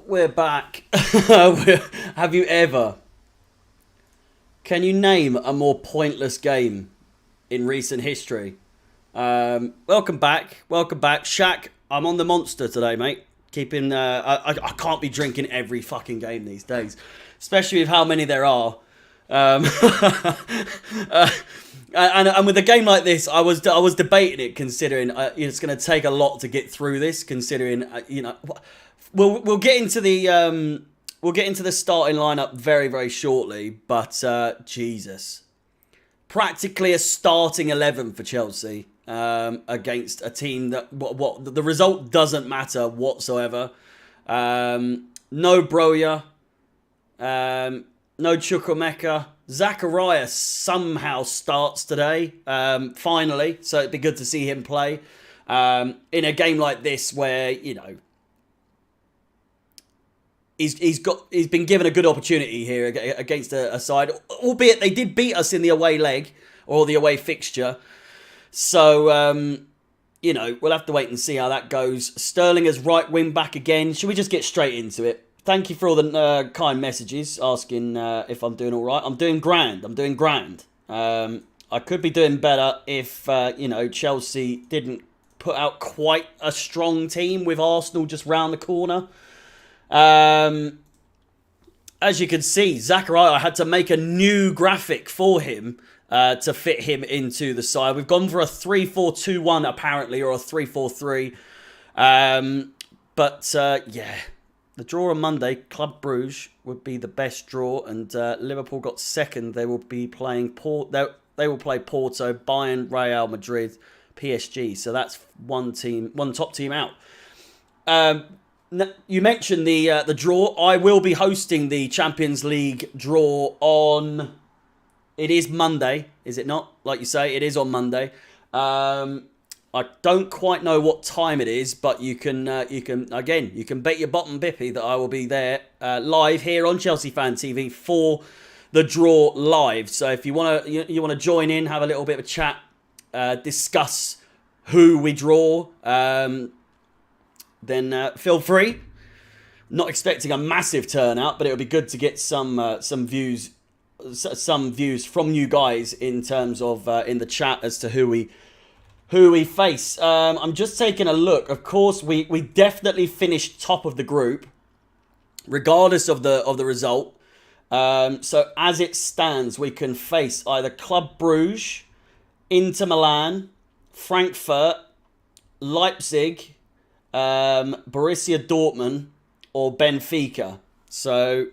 We're back. Have you ever? Can you name a more pointless game in recent history? Welcome back. Welcome back. Shaq, I'm on the monster today, mate. Keeping, I can't be drinking every fucking game these days. Especially with how many there are. And with a game like this, I was debating it, considering it's going to take a lot to get through this. Considering we'll get into the starting lineup very very shortly. But Jesus, practically a starting 11 for Chelsea against a team that what the result doesn't matter whatsoever. No Broja. No Chukwuemeka. Zachariah somehow starts today, finally, so it'd be good to see him play in a game like this where, he's been given a good opportunity here against a side, albeit they did beat us in the away leg, or the away fixture. So, we'll have to wait and see how that goes. Sterling as right wing back again. Should we just get straight into it? Thank you for all the kind messages asking if I'm doing all right. I'm doing grand. I could be doing better if, Chelsea didn't put out quite a strong team with Arsenal just round the corner. As you can see, Zachariah had to make a new graphic for him to fit him into the side. We've gone for a 3-4-2-1 apparently, or a 3-4-3. Yeah. The draw on Monday, Club Brugge would be the best draw, and Liverpool got second. They will be playing They will play Porto, Bayern, Real Madrid, PSG. So that's one top team out. You mentioned the draw. I will be hosting the Champions League draw on. It is Monday, is it not? Like you say, it is on Monday. I don't quite know what time it is, but you can bet your bottom bippy that I will be there live here on Chelsea Fan TV for the draw live. So if you want to join in, have a little bit of a chat, discuss who we draw, then feel free. Not expecting a massive turnout, but it would be good to get some views from you guys in terms of in the chat as to who we face. I'm just taking a look. Of course, we definitely finished top of the group, regardless of the result. So as it stands, we can face either Club Brugge, Inter Milan, Frankfurt, Leipzig, Borussia Dortmund, or Benfica. So,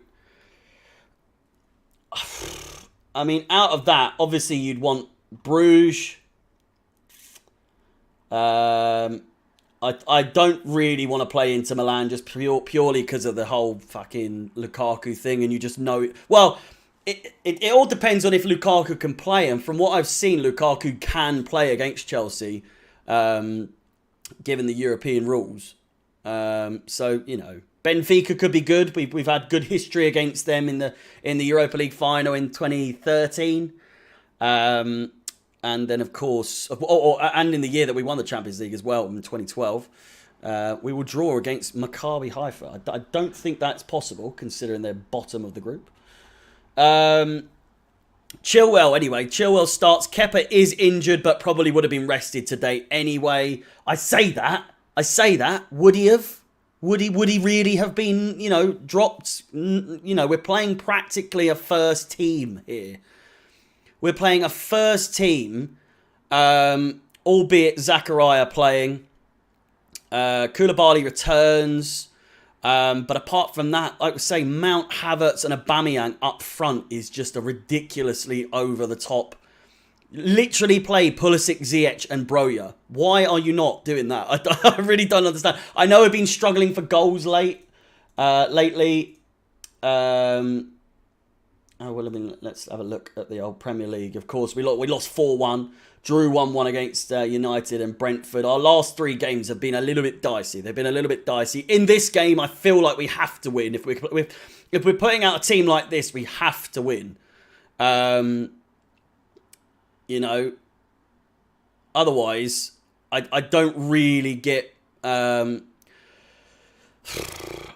I mean, out of that, obviously you'd want Bruges. I don't really want to play Inter Milan just purely because of the whole fucking Lukaku thing, and you just know it. Well, it all depends on if Lukaku can play, and from what I've seen, Lukaku can play against Chelsea, given the European rules. So Benfica could be good. We've had good history against them in the Europa League final in 2013. And then, of course, and in the year that we won the Champions League as well, in 2012, we will draw against Maccabi Haifa. I don't think that's possible, considering they're bottom of the group. Chilwell, anyway. Chilwell starts. Kepa is injured, but probably would have been rested today anyway. I say that. Would he have? Would he really have been, dropped? We're playing practically a first team here. We're playing a first team, albeit Zachariah playing. Koulibaly returns. But apart from that, like we say, Mount, Havertz and Aubameyang up front is just a ridiculously over-the-top. Literally play Pulisic, Ziyech and Broja. Why are you not doing that? I really don't understand. I know we've been struggling for goals lately. Let's have a look at the old Premier League. Of course, we lost 4-1, drew 1-1 against United and Brentford. Our last three games have been a little bit dicey. They've been a little bit dicey. In this game, I feel like we have to win. If we're putting out a team like this, we have to win. Otherwise, I don't really get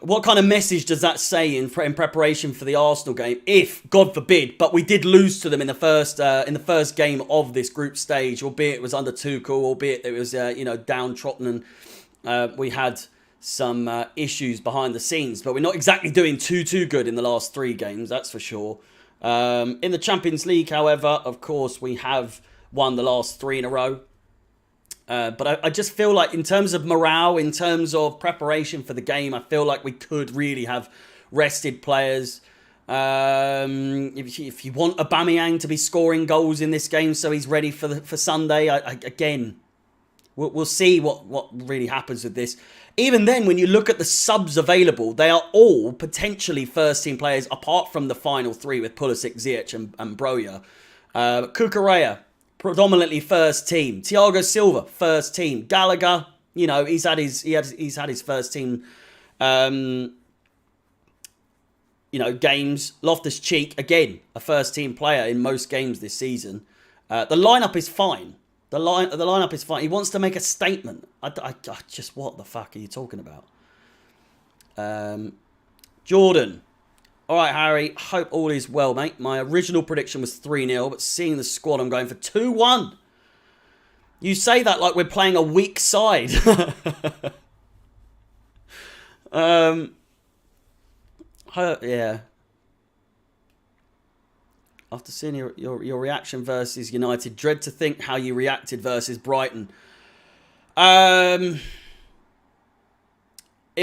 what kind of message does that say in preparation for the Arsenal game? If, God forbid, but we did lose to them in the first game of this group stage, albeit it was under Tuchel, albeit it was downtrodden, and we had some issues behind the scenes, but we're not exactly doing too good in the last 3 games, that's for sure. In the Champions League, however, of course, we have won the last 3 in a row. But I just feel like in terms of morale, in terms of preparation for the game, I feel like we could really have rested players. If you want Aubameyang to be scoring goals in this game so he's ready for Sunday, again, we'll see what really happens with this. Even then, when you look at the subs available, they are all potentially first-team players, apart from the final 3 with Pulisic, Ziyech and Broja. Cucurella, predominantly first team. Thiago Silva, first team. Gallagher, he's had his first team, games. Loftus-Cheek, again, a first team player in most games this season. The lineup is fine. The lineup is fine. He wants to make a statement. I just, what the fuck are you talking about? Jordan. All right, Harry. Hope all is well, mate. My original prediction was 3-0, but seeing the squad, I'm going for 2-1. You say that like we're playing a weak side. Yeah. After seeing your reaction versus United, dread to think how you reacted versus Brighton. It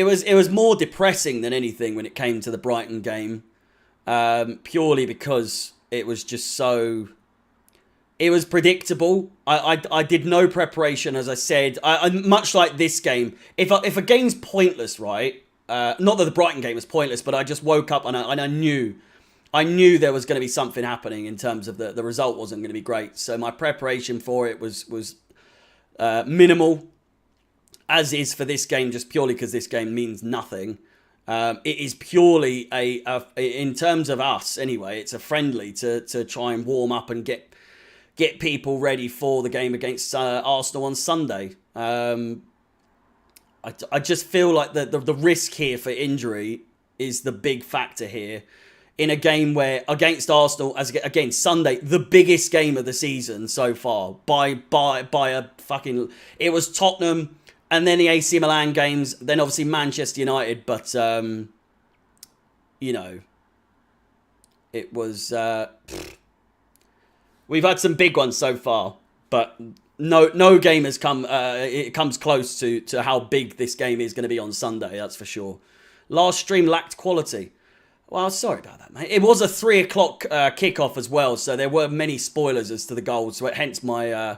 was more depressing than anything when it came to the Brighton game, purely because it was just so. It was predictable. I did no preparation, as I said. I much like this game. If a game's pointless, right? Not that the Brighton game was pointless, but I just woke up and I knew there was going to be something happening in terms of the result wasn't going to be great. So my preparation for it was minimal. As is for this game, just purely because this game means nothing. It is purely in terms of us anyway, it's a friendly to try and warm up and get people ready for the game against Arsenal on Sunday. I just feel like the risk here for injury is the big factor here. In a game where, against Arsenal, against Sunday, the biggest game of the season so far, by a fucking. It was Tottenham. And then the AC Milan games, then obviously Manchester United, but, it was, we've had some big ones so far, but no game has come, it comes close to how big this game is going to be on Sunday, that's for sure. Last stream lacked quality. Well, sorry about that, mate. It was a 3 o'clock kickoff as well, so there were many spoilers as to the goals, so hence my...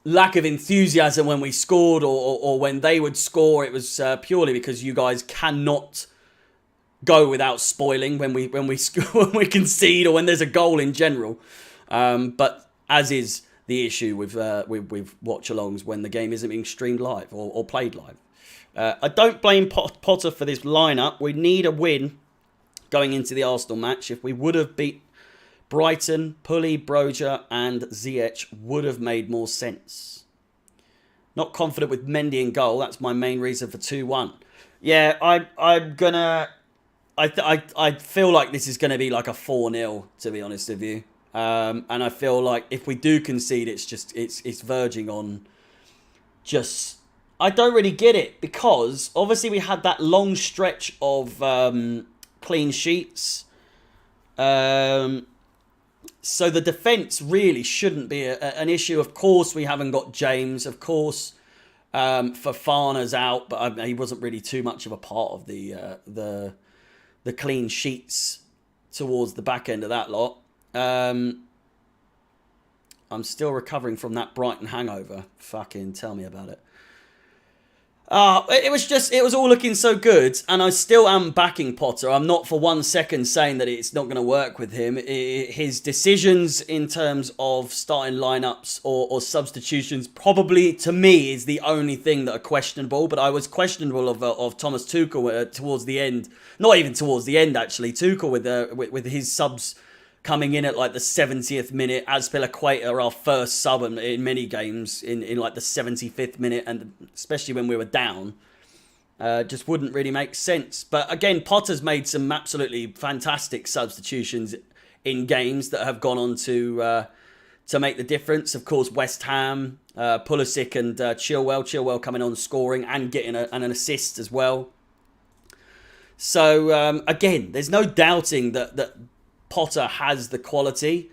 lack of enthusiasm when we scored or when they would score. It was purely because you guys cannot go without spoiling when we when we concede or when there's a goal in general. But as is the issue with watch-alongs when the game isn't being streamed live or played live. I don't blame Potter for this lineup. We need a win going into the Arsenal match. If we would have beat Brighton, Pulley, Broja and Ziyech would have made more sense. Not confident with Mendy in goal. That's my main reason for 2-1. Yeah, I'm gonna... I feel like this is going to be like a 4-0, to be honest with you. And I feel like if we do concede, it's verging on just... I don't really get it, because obviously we had that long stretch of clean sheets. So the defence really shouldn't be an issue. Of course, we haven't got James. Of course, Fofana's out, but he wasn't really too much of a part of the clean sheets towards the back end of that lot. I'm still recovering from that Brighton hangover. Fucking tell me about it. It was all looking so good, and I still am backing Potter. I'm not for 1 second saying that it's not going to work with him. His decisions in terms of starting lineups or substitutions probably, to me, is the only thing that are questionable. But I was questionable of Thomas Tuchel towards the end. Not even towards the end, actually. Tuchel with his subs coming in at like the 70th minute. Azpilicueta, our first sub in many games, in like the 75th minute, and especially when we were down. Just wouldn't really make sense. But again, Potter's made some absolutely fantastic substitutions in games that have gone on to make the difference. Of course, West Ham, Pulisic and Chilwell. Chilwell coming on scoring and getting an assist as well. So, again, there's no doubting that Potter has the quality.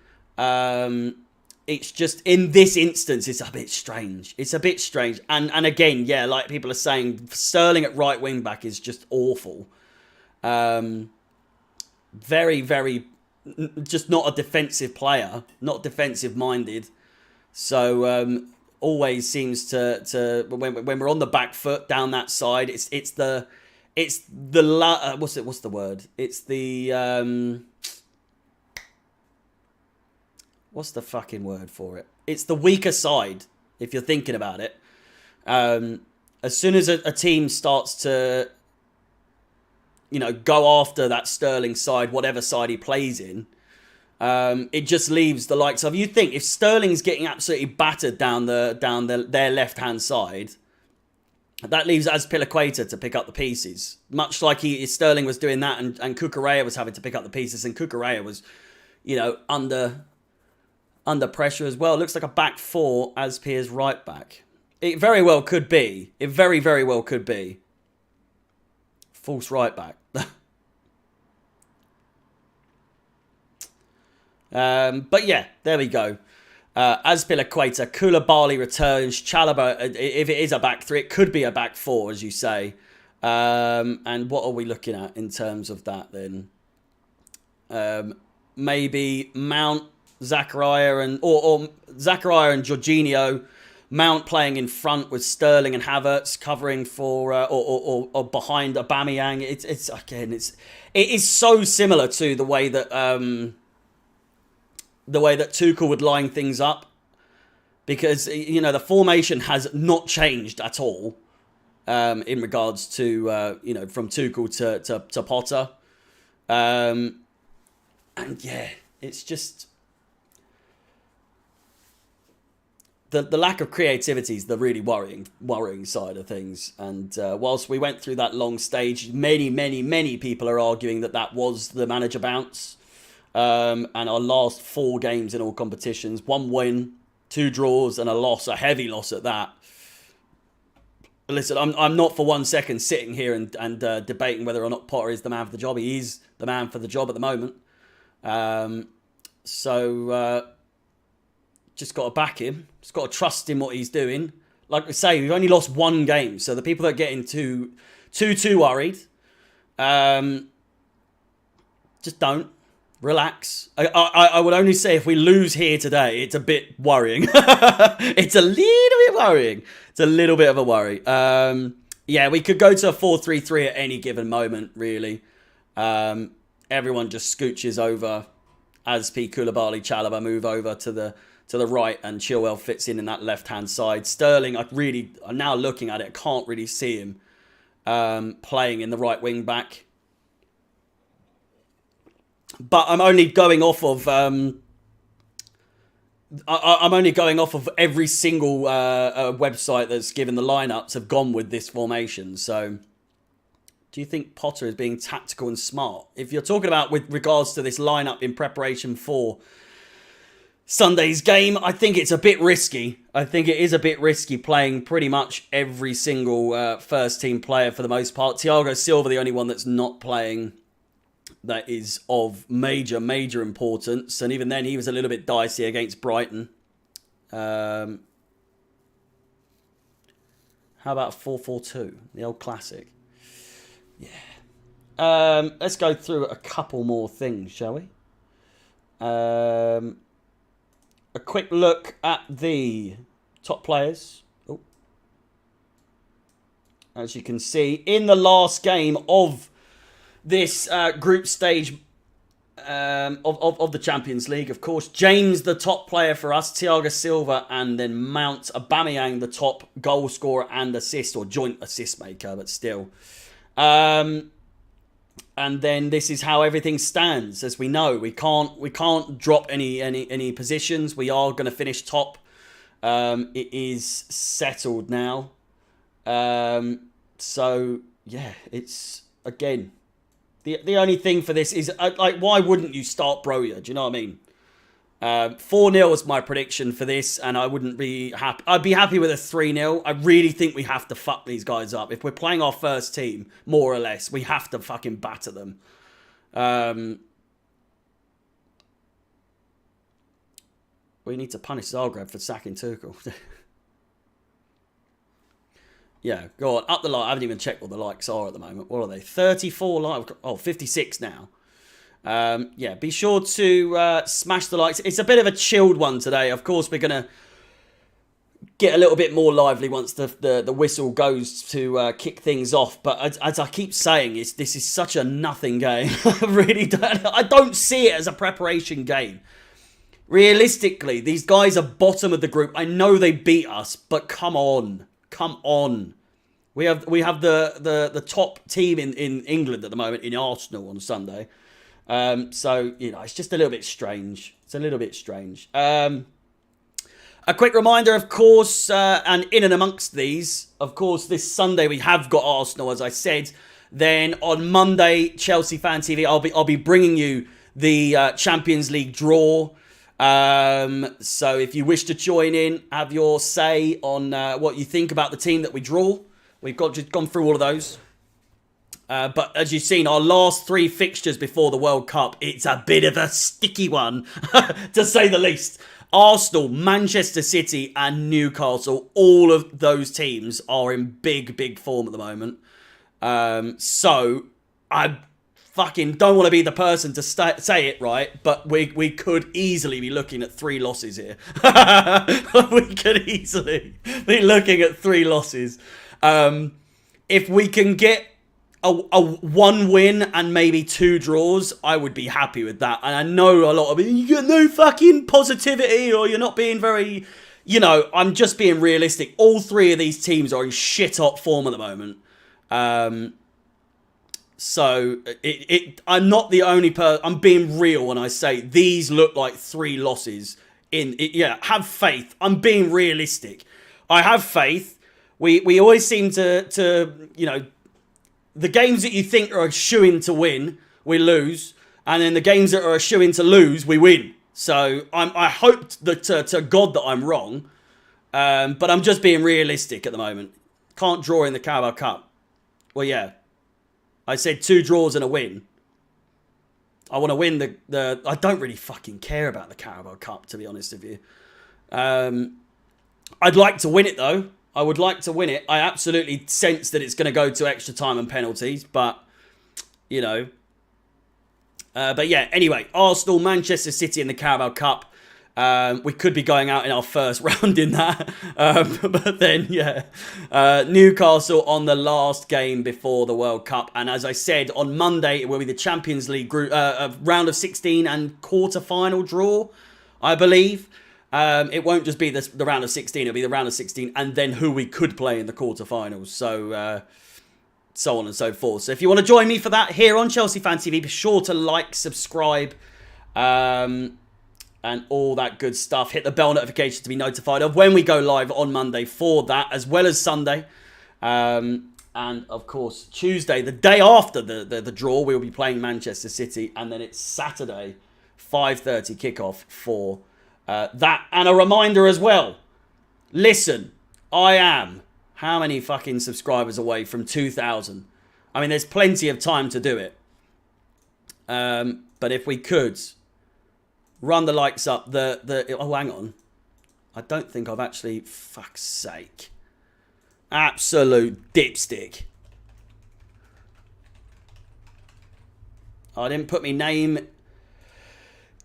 It's just, in this instance, it's a bit strange. It's a bit strange. And again, yeah, like people are saying, Sterling at right wing back is just awful. Very, very, just not a defensive player. Not defensive minded. So, always seems to when we're on the back foot down that side, what's the word? It's the what's the fucking word for it? It's the weaker side, if you're thinking about it. As soon as a team starts to, go after that Sterling side, whatever side he plays in, it just leaves the likes of, you think if Sterling's getting absolutely battered down their left hand side, that leaves Azpilicueta to pick up the pieces, much like Sterling was doing that, and Cucurella was having to pick up the pieces, and Cucurella was, under pressure as well. It looks like a back four as Piers right back. It very well could be. It very, very well could be. False right back. But yeah, there we go. Azpilicueta, Koulibaly returns. Chalobah, if it is a back three, it could be a back four, as you say. And what are we looking at in terms of that then? Maybe Mount, Zachariah or Zachariah and Jorginho, Mount playing in front with Sterling and Havertz covering for or behind Aubameyang. It is so similar to the way that Tuchel would line things up, because the formation has not changed at all in regards to from Tuchel to Potter, and yeah, it's just. The lack of creativity is the really worrying side of things. And whilst we went through that long stage, many people are arguing that was the manager bounce. And our last 4 games in all competitions, 1 win, 2 draws, and a loss, a heavy loss at that. Listen, I'm not for 1 second sitting here and debating whether or not Potter is the man for the job. He is the man for the job at the moment. Just got to back him. Just got to trust in what he's doing. Like I say, we've only lost 1 game. So the people that are getting too worried, just don't. Relax. I would only say if we lose here today, it's a bit worrying. It's a little bit worrying. It's a little bit of a worry. Yeah, we could go to a 4-3-3 at any given moment, really. Everyone just scooches over. Azpi, Koulibaly, Chalobah move over to the right, and Chilwell fits in that left-hand side. Sterling, I'm now looking at it, I can't really see him playing in the right wing back. But I'm only going off of every single website that's given the lineups have gone with this formation. So, do you think Potter is being tactical and smart? If you're talking about with regards to this lineup in preparation for Sunday's game, I think it's a bit risky. I think it is a bit risky playing pretty much every single first team player for the most part. Thiago Silva, the only one that's not playing that is of major importance. And even then, he was a little bit dicey against Brighton. How about 4-4-2? The old classic. Yeah. Let's go through a couple more things, shall we? A quick look at the top players. Oh. As you can see, in the last game of this group stage of the Champions League, of course, James, the top player for us, Thiago Silva, and then Mount, Aubameyang, the top goal scorer and assist, or joint assist maker, but still. And then this is how everything stands. As we know, we can't drop any positions. We are going to finish top. It is settled now. So yeah, it's, again, the only thing for this is, like, why wouldn't you start Broja? Do you know what I mean? 4-0 is my prediction for this, and I wouldn't be happy. I'd be happy with a 3-0. I really think we have to fuck these guys up. If we're playing our first team, more or less, we have to fucking batter them. We need to punish Zagreb for sacking Tuchel. Yeah, go on. Up the like. I haven't even checked what the likes are at the moment. What are they? 34 likes. Oh, 56 now. Yeah, be sure to smash the likes. It's a bit of a chilled one today. Of course, we're going to get a little bit more lively once the whistle goes to kick things off. But as I keep saying, this is such a nothing game. I don't see it as a preparation game. Realistically, these guys are bottom of the group. I know they beat us, but come on. Come on. We have the top team in England at the moment, in Arsenal, on Sunday. So, you know, it's just a little bit strange. It's a little bit strange. A quick reminder, of course, and in and amongst these, of course, this Sunday we have got Arsenal, as I said. Then on Monday, Chelsea Fan TV, I'll be bringing you the Champions League draw. So if you wish to join in, have your say on what you think about the team that we draw. We've just gone through all of those. But as you've seen, our last 3 fixtures before the World Cup, it's a bit of a sticky one, to say the least. Arsenal, Manchester City and Newcastle, all of those teams are in big form at the moment. So I fucking don't want to be the person to say it, right? But we could easily be looking at 3 losses here. We could easily be looking at 3 losses. If we can get a 1 win and maybe 2 draws, I would be happy with that. And I know a lot of you got no fucking positivity, or you're not being very, you know, I'm just being realistic. All 3 of these teams are in shit hot form at the moment. So I'm not the only person. I'm being real when I say these look like 3 losses. Yeah, have faith. I'm being realistic. I have faith. We always seem to you know, the games that you think are a shoo-in to win, we lose, and then the games that are a shoo-in to lose, we win. So I hope that to God that I'm wrong, but I'm just being realistic at the moment. Can't draw in the Carabao Cup. Well, yeah. I said 2 draws and a win. I want to win the... I don't really fucking care about the Carabao Cup, to be honest with you. I'd like to win it, though. I would like to win it. I absolutely sense that it's going to go to extra time and penalties, but, you know. But yeah, anyway, Arsenal, Manchester City in the Carabao Cup. We could be going out in our first round in that. But then, yeah. Newcastle on the last game before the World Cup. And as I said, on Monday, it will be the Champions League group, round of 16 and quarter-final draw, I believe. It won't just be the round of 16. It'll be the round of 16 and then who we could play in the quarterfinals. So, so on and so forth. So if you want to join me for that here on Chelsea Fan TV, be sure to like, subscribe, and all that good stuff. Hit the bell notification to be notified of when we go live on Monday for that, as well as Sunday. And of course, Tuesday, the day after the draw, we'll be playing Manchester City. And then it's Saturday, 5:30 kickoff for that. And a reminder as well. Listen, I am how many fucking subscribers away from 2,000? I mean, there's plenty of time to do it. But if we could... run the likes up. Oh, hang on. I don't think I've actually... Fuck's sake. Absolute dipstick. I didn't put my name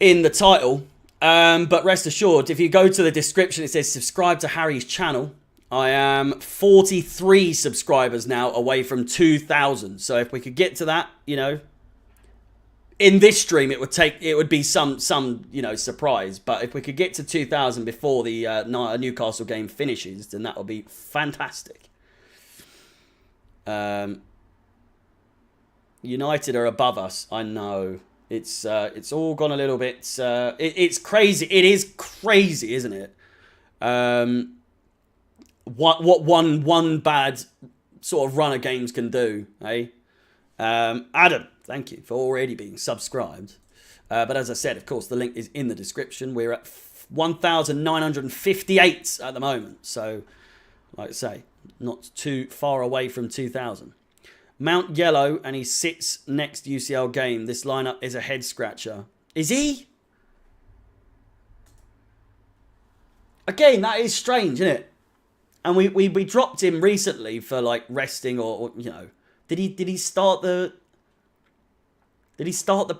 in the title. But rest assured, if you go to the description, it says subscribe to Harry's channel. I am 43 subscribers now away from 2,000. So if we could get to that, you know... in this stream, it would be some you know, surprise. But if we could get to 2,000 before the Newcastle game finishes, then that would be fantastic. United are above us. I know it's all gone a little bit. It's crazy. It is crazy, isn't it? One bad sort of run of games can do, eh? Adam, thank you for already being subscribed. But as I said, of course, the link is in the description. We're at 1,958 at the moment. So, like I say, not too far away from 2,000. Mount Yellow, and he sits next UCL game. This lineup is a head scratcher. Is he? Again, that is strange, isn't it? And we dropped him recently for like resting or you know. Did he start the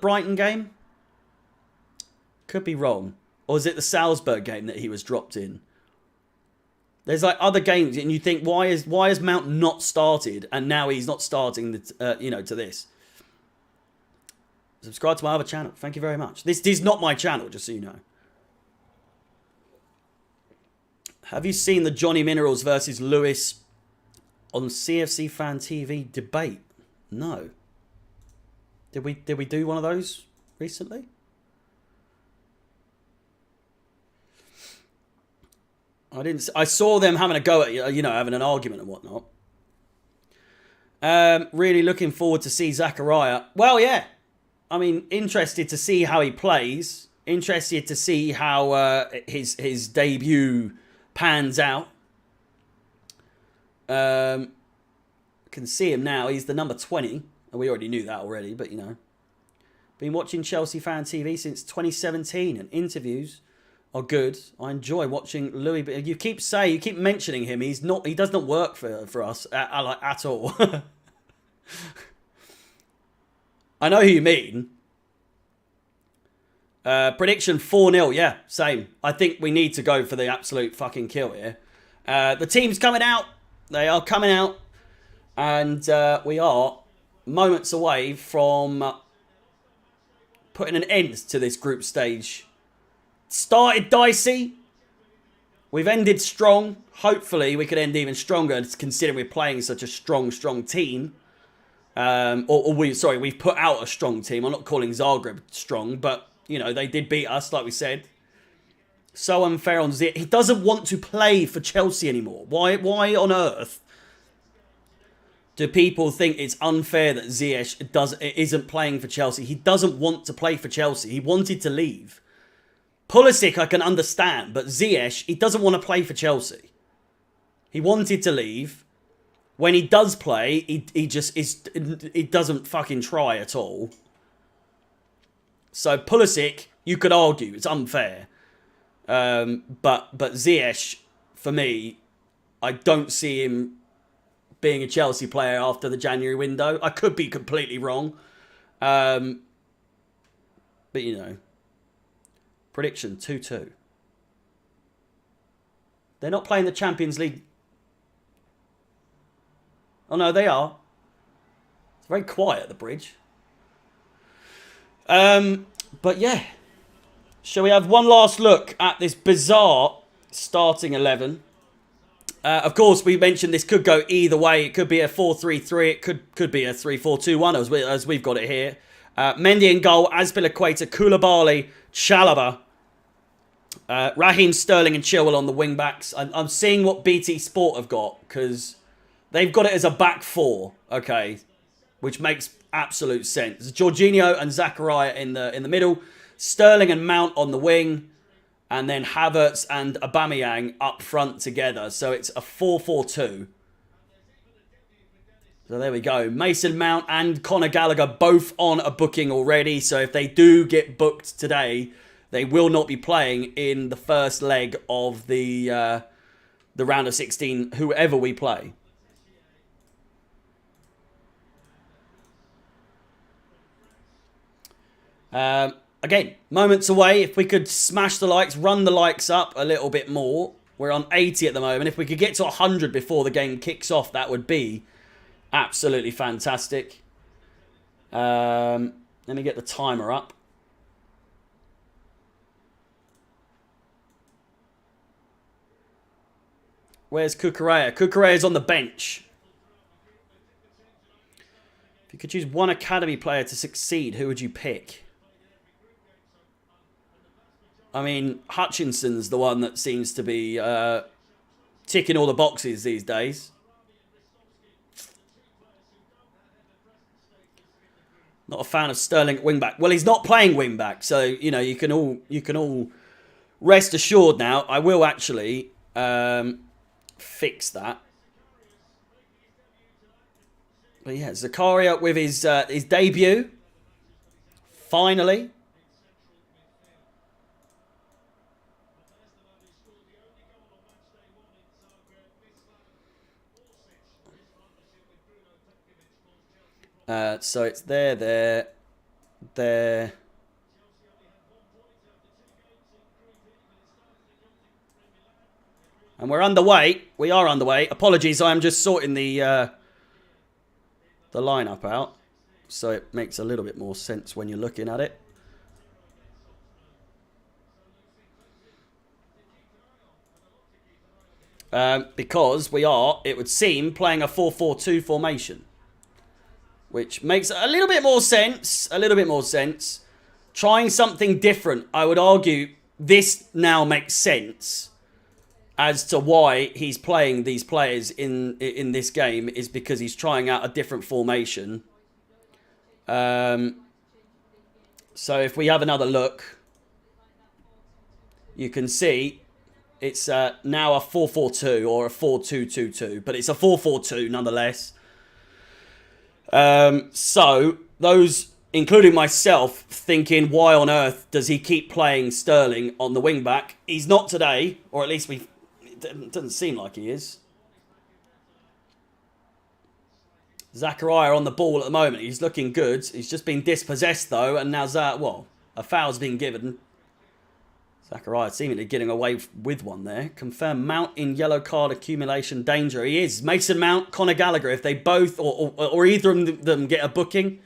Brighton game? Could be wrong. Or is it the Salzburg game that he was dropped in? There's like other games and you think why is Mount not started and now he's not starting to this. Subscribe to my other channel. Thank you very much. This is not my channel, just so you know. Have you seen the Johnny Minerals versus Lewis on CFC Fan TV debate? No. Did we do one of those recently? I didn't. I saw them having a go at having an argument and whatnot. Really looking forward to see Zachariah. Well, yeah. I mean, interested to see how he plays. Interested to see how his debut pans out. Can see him now. He's the number 20. And we already knew that already, but you know. Been watching Chelsea Fan TV since 2017 and interviews are good. I enjoy watching Louis, but you keep mentioning him. He does not work for us at all. I know who you mean. Prediction 4-0. Yeah, same. I think we need to go for the absolute fucking kill here. The team's coming out. They are coming out. And we are moments away from putting an end to this group stage. Started dicey. We've ended strong. Hopefully we could end even stronger considering we're playing such a strong team. We've put out a strong team. I'm not calling Zagreb strong, but you know, they did beat us, like we said. So unfair on Ziyech. He doesn't want to play for Chelsea anymore. Why on earth do people think it's unfair that Ziyech isn't playing for Chelsea? He doesn't want to play for Chelsea. He wanted to leave. Pulisic, I can understand, but Ziyech, he doesn't want to play for Chelsea. He wanted to leave. When he does play, he doesn't fucking try at all. So Pulisic, you could argue it's unfair, but Ziyech, for me, I don't see him being a Chelsea player after the January window. I could be completely wrong, but you know. Prediction 2-2. They're not playing the Champions League. Oh no, they are. It's very quiet at the bridge. But yeah. Shall we have one last look at this bizarre starting 11? Of course, we mentioned this could go either way. It could be a 4-3-3. It could be a 3-4-2-1 as we've got it here. Mendy in goal, Azpilicueta, Koulibaly, Chalobah. Raheem Sterling and Chilwell on the wing backs. I'm seeing what BT Sport have got because they've got it as a back four, okay, which makes absolute sense. Jorginho and Zachariah in the middle, Sterling and Mount on the wing, and then Havertz and Aubameyang up front together. So it's a 4-4-2. So there we go. Mason Mount and Conor Gallagher both on a booking already. So if they do get booked today, they will not be playing in the first leg of the round of 16, whoever we play. Again, moments away. If we could smash the likes, run the likes up a little bit more. We're on 80 at the moment. If we could get to 100 before the game kicks off, that would be absolutely fantastic. Let me get the timer up. Where's Cucurella? Cucurella's on the bench. If you could choose one academy player to succeed, who would you pick? I mean, Hutchinson's the one that seems to be ticking all the boxes these days. Not a fan of Sterling at wing back. Well, he's not playing wing back, so you know you can all rest assured now. I will actually fix that. But yeah, Zakaria with his debut. Finally. So it's there. And we're underway. We are underway. Apologies, I am just sorting the lineup out, so it makes a little bit more sense when you're looking at it. Because we are, it would seem, playing a 4-4-2 formation, which makes a little bit more sense. A little bit more sense. Trying something different, I would argue this now makes sense as to why he's playing these players in this game, is because he's trying out a different formation. So if we have another look, you can see it's now a 4-4-2 or a 4-2-2-2, but it's a 4-4-2 nonetheless. So those, including myself, thinking, why on earth does he keep playing Sterling on the wing back? He's not today, or at least it doesn't seem like he is. Zakaria on the ball at the moment. He's looking good. He's just been dispossessed though, and now a foul's been given. Zakaria seemingly getting away with one there. Confirm Mount in yellow card accumulation danger. He is. Mason Mount, Conor Gallagher. If they both or either of them get a booking,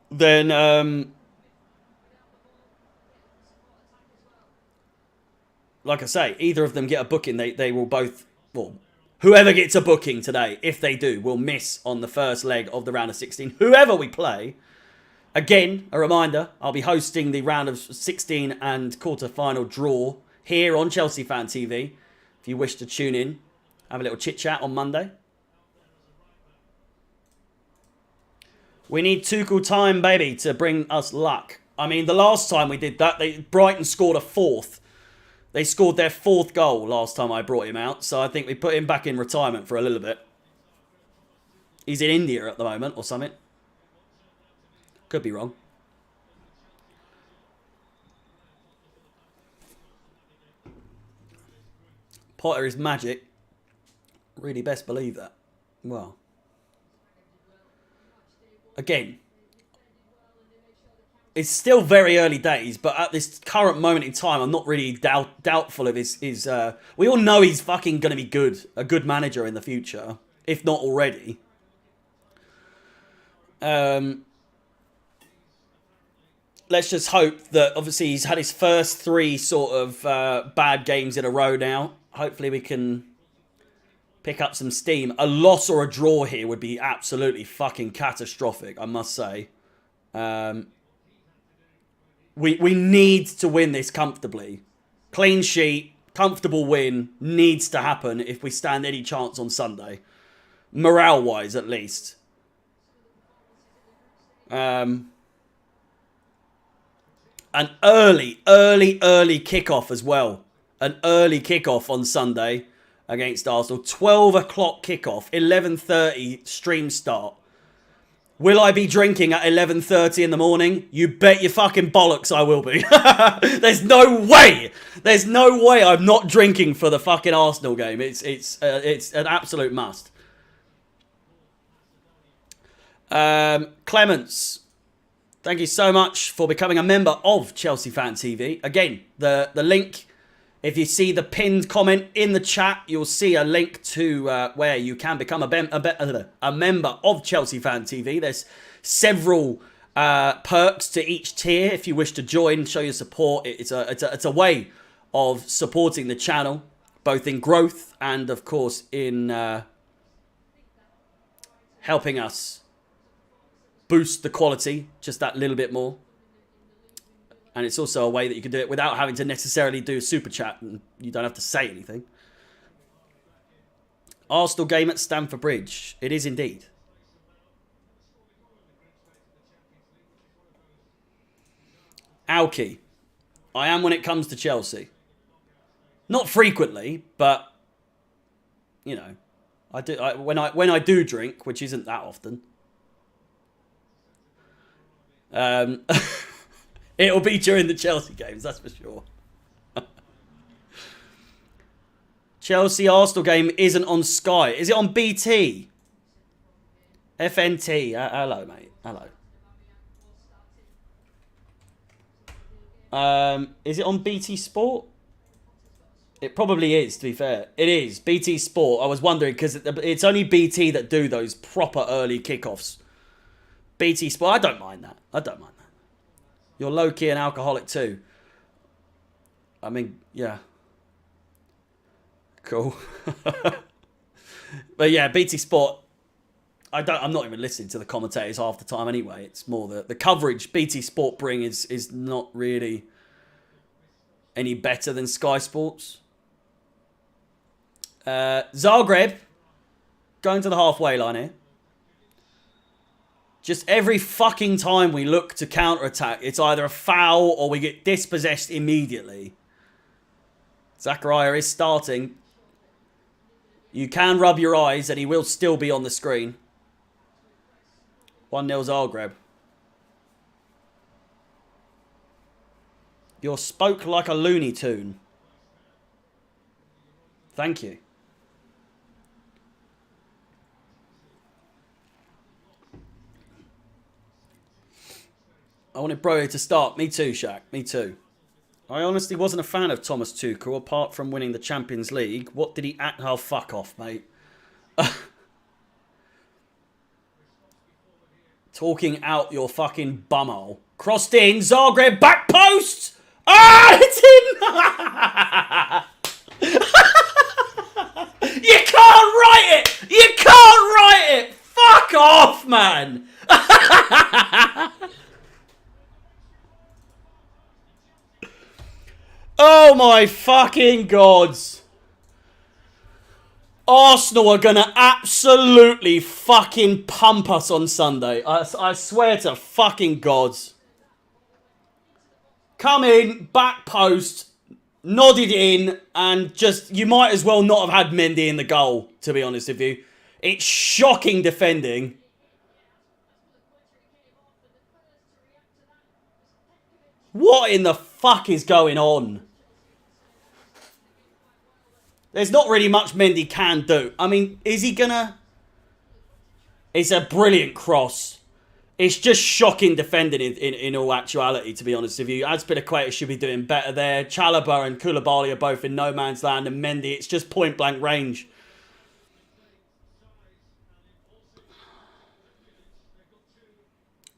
then like I say, either of them get a booking, they will both, well, whoever gets a booking today, if they do, will miss on the first leg of the round of 16. Whoever we play. Again, a reminder, I'll be hosting the round of 16 and quarter-final draw here on Chelsea Fan TV. If you wish to tune in, have a little chit-chat on Monday. We need Tuchel time, baby, to bring us luck. I mean, the last time we did that, Brighton scored a fourth. They scored their fourth goal last time I brought him out, so I think we put him back in retirement for a little bit. He's in India at the moment or something. Could be wrong. Potter is magic. Really best believe that. Well. Again. It's still very early days, but at this current moment in time, I'm not really doubtful of his we all know he's fucking going to be good. A good manager in the future. If not already. Let's just hope that, obviously, he's had his first three sort of bad games in a row now. Hopefully we can pick up some steam. A loss or a draw here would be absolutely fucking catastrophic, I must say. We need to win this comfortably. Clean sheet, comfortable win needs to happen if we stand any chance on Sunday. Morale-wise, at least. An early kickoff as well. An early kickoff on Sunday against Arsenal. 12 o'clock kickoff. 11:30 stream start. Will I be drinking at 11:30 in the morning? You bet your fucking bollocks I will be. There's no way. There's no way I'm not drinking for the fucking Arsenal game. It's an absolute must. Clements. Thank you so much for becoming a member of Chelsea Fan TV. Again, the link, if you see the pinned comment in the chat, you'll see a link to where you can become a member of Chelsea Fan TV. There's several perks to each tier if you wish to join, show your support. It's a way of supporting the channel, both in growth and, of course, in helping us boost the quality just that little bit more. And it's also a way that you can do it without having to necessarily do a super chat, and you don't have to say anything. Arsenal game at Stamford Bridge. It is indeed. Alki. I am when it comes to Chelsea. Not frequently, but you know, I do. When I do drink, which isn't that often. It'll be during the Chelsea games, that's for sure. Chelsea Arsenal game isn't on Sky. Is it on BT? FNT. Hello, mate. Hello. Is it on BT Sport? It probably is, to be fair. It is. BT Sport. I was wondering, because it's only BT that do those proper early kickoffs. BT Sport. I don't mind that. I don't mind that. You're low-key an alcoholic too. I mean, yeah. Cool. But yeah, BT Sport. I'm not even listening to the commentators half the time anyway. It's more the coverage BT Sport bring is not really any better than Sky Sports. Zagreb going to the halfway line here. Just every fucking time we look to counter-attack, it's either a foul or we get dispossessed immediately. Zachariah is starting. You can rub your eyes and he will still be on the screen. 1-0 Zagreb. You're spoke like a Looney Tune. Thank you. I wanted Broly to start. Me too, Shaq. Me too. I honestly wasn't a fan of Thomas Tuchel, apart from winning the Champions League. What did he act? Oh, fuck off, mate. Talking out your fucking bumhole. Crossed in. Zagreb back post. Ah, it's in. You can't write it. You can't write it. Fuck off, man. Oh my fucking gods. Arsenal are going to absolutely fucking pump us on Sunday. I swear to fucking gods. Come in, back post, nodded in, and just, you might as well not have had Mendy in the goal, to be honest with you. It's shocking defending. What in the fuck is going on? There's not really much Mendy can do. I mean, is he gonna... It's a brilliant cross. It's just shocking defending in all actuality, to be honest with you. Azpilicueta should be doing better there. Chalobah and Koulibaly are both in no man's land. And Mendy, it's just point blank range.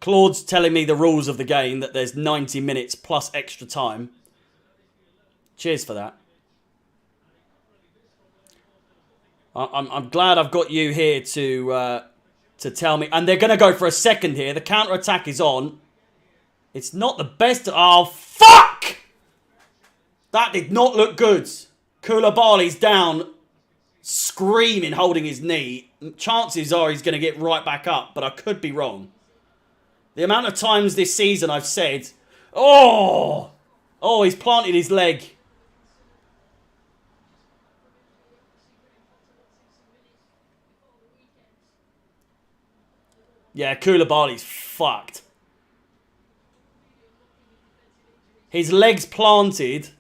Claude's telling me the rules of the game, that there's 90 minutes plus extra time. Cheers for that. I'm glad I've got you here to tell me. And they're going to go for a second here. The counter-attack is on. It's not the best. Oh, fuck! That did not look good. Koulibaly's down, screaming, holding his knee. Chances are he's going to get right back up, but I could be wrong. The amount of times this season I've said, oh, he's planted his leg. Yeah, Koulibaly's fucked. His leg's planted.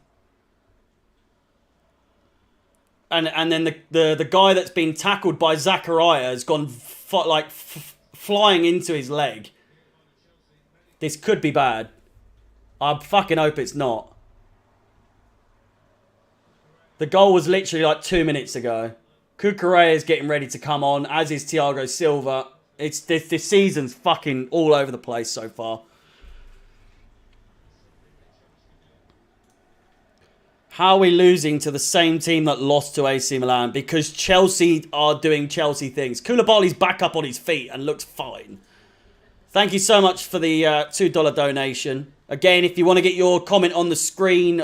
And then the guy that's been tackled by Zachariah has gone flying into his leg. This could be bad. I fucking hope it's not. The goal was literally like 2 minutes ago. Cucurella is getting ready to come on, as is Thiago Silva. It's this season's fucking all over the place so far. How are we losing to the same team that lost to AC Milan? Because Chelsea are doing Chelsea things. Koulibaly's back up on his feet and looks fine. Thank you so much for the $2 donation. Again, if you want to get your comment on the screen,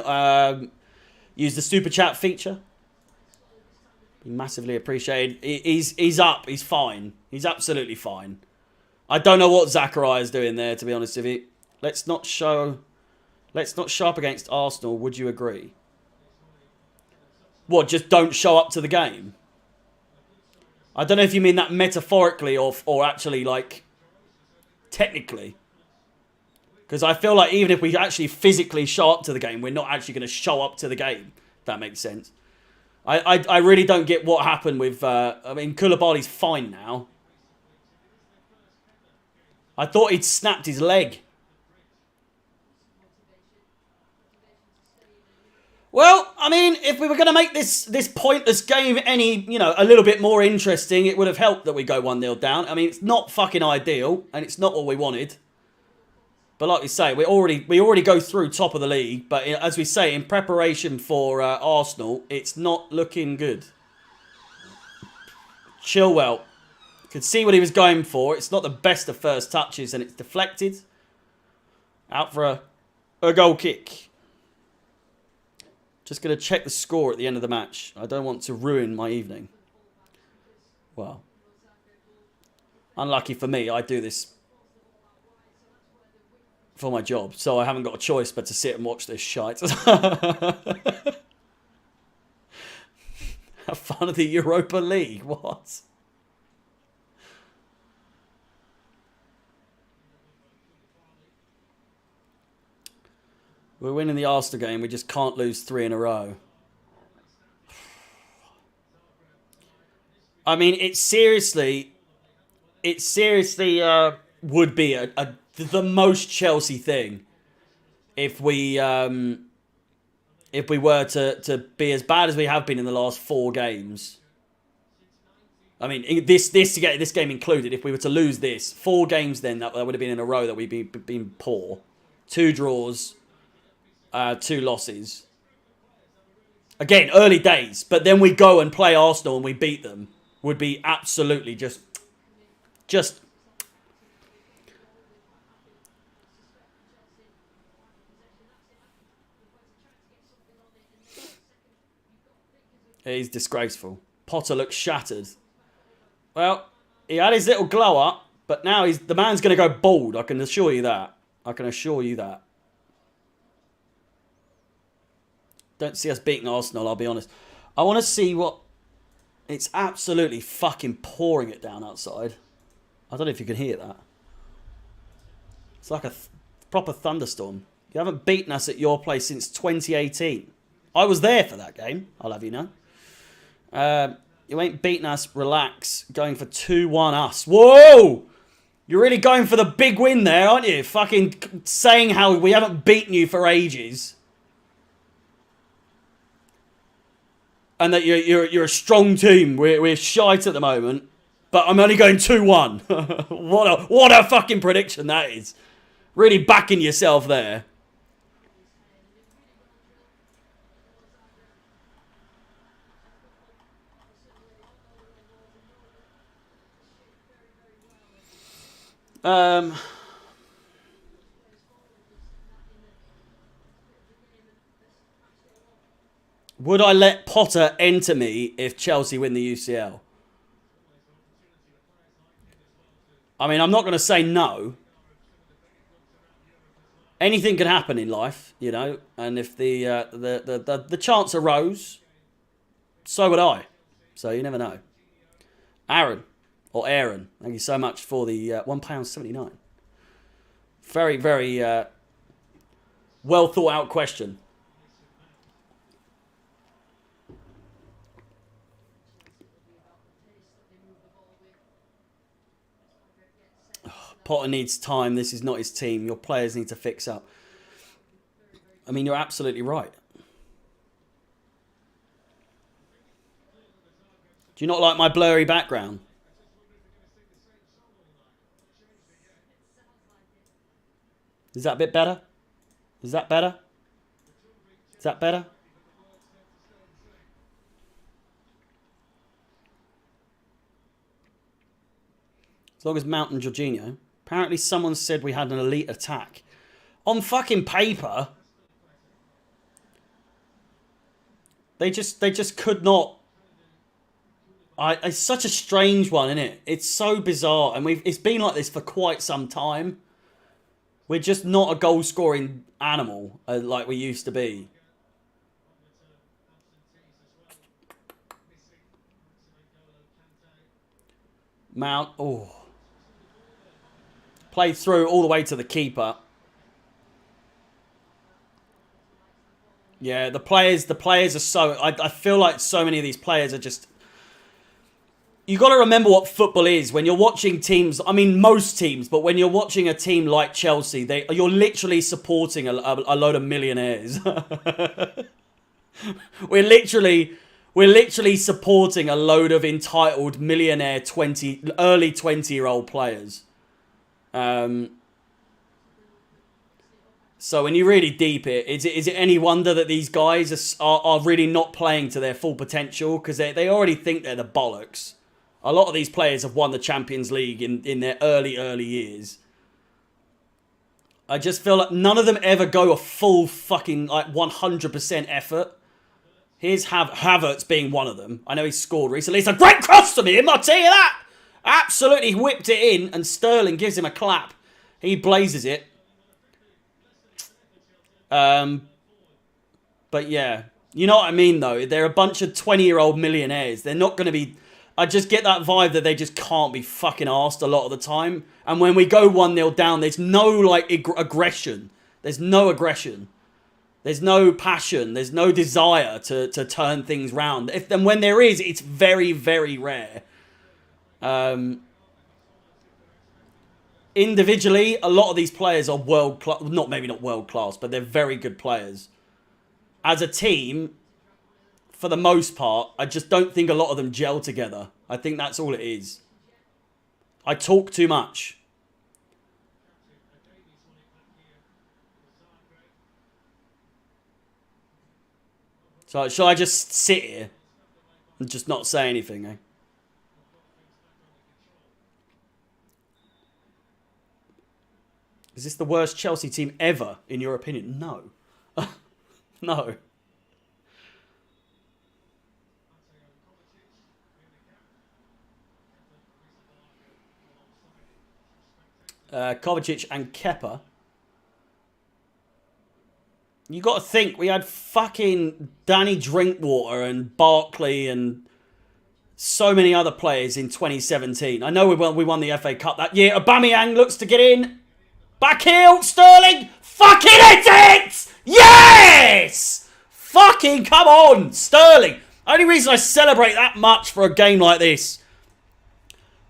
use the super chat feature. Be massively appreciated. He's up. He's fine. He's absolutely fine. I don't know what Zachariah's doing there, to be honest with you. Let's not show Let's not show up against Arsenal. Would you agree? What, just don't show up to the game? I don't know if you mean that metaphorically or actually, like, technically. Because I feel like even if we actually physically show up to the game, we're not actually going to show up to the game. If that makes sense. I really don't get what happened with... I mean, Koulibaly's fine now. I thought he'd snapped his leg. Well, I mean, if we were going to make this pointless game any, a little bit more interesting, it would have helped that we go 1-0 down. I mean, it's not fucking ideal, and it's not what we wanted. But like we say, we already go through top of the league. But as we say, in preparation for Arsenal, it's not looking good. Chilwell. Could see what he was going for. It's not the best of first touches, and it's deflected. Out for a goal kick. Just going to check the score at the end of the match. I don't want to ruin my evening. Well, unlucky for me, I do this for my job, so I haven't got a choice but to sit and watch this shite. Have fun of the Europa League. What? We're winning the Arsenal game. We just can't lose 3 in a row. I mean, it seriously would be the most Chelsea thing if we were to be as bad as we have been in the last 4 games. I mean, this game included. If we were to lose this 4 games, then that would have been in a row that we've been poor. 2 draws. 2 losses. Again, early days. But then we go and play Arsenal and we beat them. Would be absolutely just... It is disgraceful. Potter looks shattered. Well, he had his little glow up. But now the man's going to go bald. I can assure you that. I can assure you that. Don't see us beating Arsenal, I'll be honest. I want to see what... It's absolutely fucking pouring it down outside. I don't know if you can hear that. It's like a proper thunderstorm. You haven't beaten us at your place since 2018. I was there for that game, I'll have you know. You ain't beaten us, relax. Going for 2-1 us. Whoa! You're really going for the big win there, aren't you? Fucking saying how we haven't beaten you for ages. And that you're a strong team. We're shite at the moment. But I'm only going 2-1. What a fucking prediction that is. Really backing yourself there. Would I let Potter enter me if Chelsea win the UCL? I mean, I'm not going to say no. Anything can happen in life, you know. And if the chance arose, so would I. So you never know. Aaron, thank you so much for the £1.79. Very, very well thought out question. Potter needs time. This is not his team. Your players need to fix up. I mean, you're absolutely right. Do you not like my blurry background? Is that a bit better? Is that better? Is that better? As long as Mount and Jorginho. Apparently someone said we had an elite attack. On fucking paper. They just could not. It's such a strange one, isn't it? It's so bizarre. And it's been like this for quite some time. We're just not a goal-scoring animal like we used to be. Mount, oh. Played through all the way to the keeper. Yeah, the players are so... I feel like so many of these players are just... You got to remember what football is when you're watching teams. I mean, most teams, but when you're watching a team like Chelsea, you're literally supporting a load of millionaires. we're literally supporting a load of entitled millionaire early 20-year-old players. So when you really deep it, is it any wonder that these guys are really not playing to their full potential because they already think they're the bollocks. A lot of these players have won the Champions League in their early years. I just feel like none of them ever go a full fucking like 100% effort. Here's Havertz being one of them. I know he's scored recently. It's a great cross from him, I'll tell you that. Absolutely whipped it in and Sterling gives him a clap. He blazes it. But yeah. You know what I mean though? They're a bunch of 20-year-old millionaires. They're not going to be... I just get that vibe that they just can't be fucking arsed a lot of the time. And when we go 1-0 down, there's no, like, aggression. There's no aggression. There's no passion. There's no desire to turn things round. Then when there is, it's very, very rare. Individually, a lot of these players are world-class. Maybe not world-class, but they're very good players. As a team... For the most part, I just don't think a lot of them gel together. I think that's all it is. I talk too much. So shall I just sit here and just not say anything, eh? Is this the worst Chelsea team ever, in your opinion? No. No. Kovacic and Kepa. You got to think, we had fucking Danny Drinkwater and Barkley and so many other players in 2017. I know we won the FA Cup that year. Aubameyang looks to get in. Back heel, Sterling. Fucking hit it! Yes! Fucking come on, Sterling. Only reason I celebrate that much for a game like this,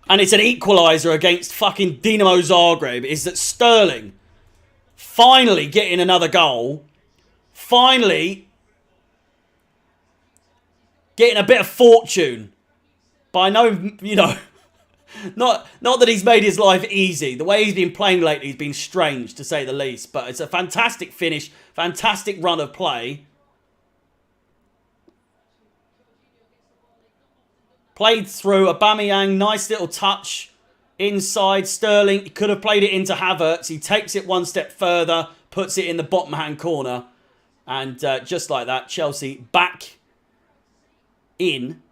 and it's an equaliser against fucking DINAMO Zagreb, is that Sterling finally getting another goal. Finally getting a bit of fortune. But I know, you know, not that he's made his life easy. The way he's been playing lately has been strange, to say the least. But it's a fantastic finish, fantastic run of play. Played through, Aubameyang, nice little touch. Inside, Sterling, he could have played it into Havertz. He takes it one step further, puts it in the bottom hand corner. And just like that, Chelsea back in.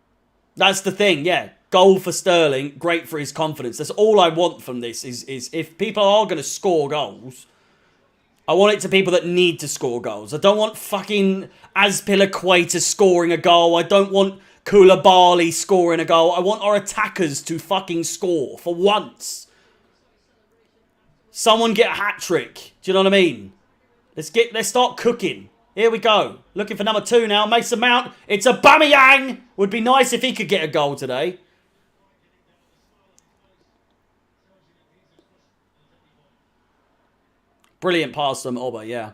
That's the thing, yeah. Goal for Sterling, great for his confidence. That's all I want from this, is if people are going to score goals, I want it to people that need to score goals. I don't want fucking Azpilicueta scoring a goal. I don't want Koulibaly scoring a goal. I want our attackers to fucking score for once. Someone get a hat-trick. Do you know what I mean? Let's start cooking. Here we go. Looking for number 2 now. Mason Mount. It's Aubameyang. Would be nice if he could get a goal today. Brilliant pass from Oba, yeah.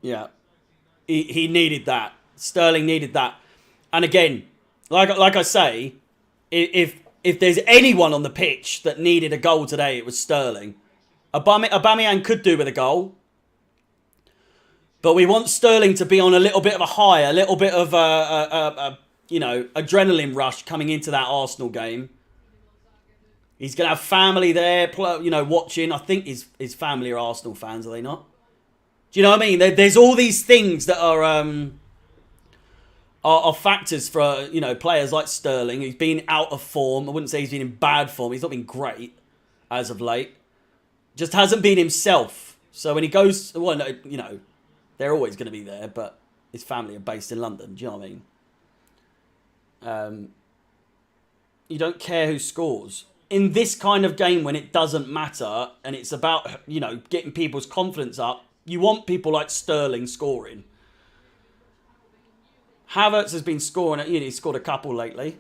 Yeah. He needed that. Sterling needed that. And again, like I say, if there's anyone on the pitch that needed a goal today, it was Sterling. Aubameyang could do with a goal. But we want Sterling to be on a little bit of a high, a little bit of you know, adrenaline rush coming into that Arsenal game. He's going to have family there, you know, watching. I think his family are Arsenal fans, are they not? Do you know what I mean? There's all these things that are are factors for, you know, players like Sterling, who's been out of form. I wouldn't say he's been in bad form. He's not been great as of late. Just hasn't been himself. So when he goes, well, no, you know, they're always going to be there, but his family are based in London. Do you know what I mean? You don't care who scores. In this kind of game when it doesn't matter and it's about, you know, getting people's confidence up, you want people like Sterling scoring. Havertz has been scoring, you know, he's scored a couple lately.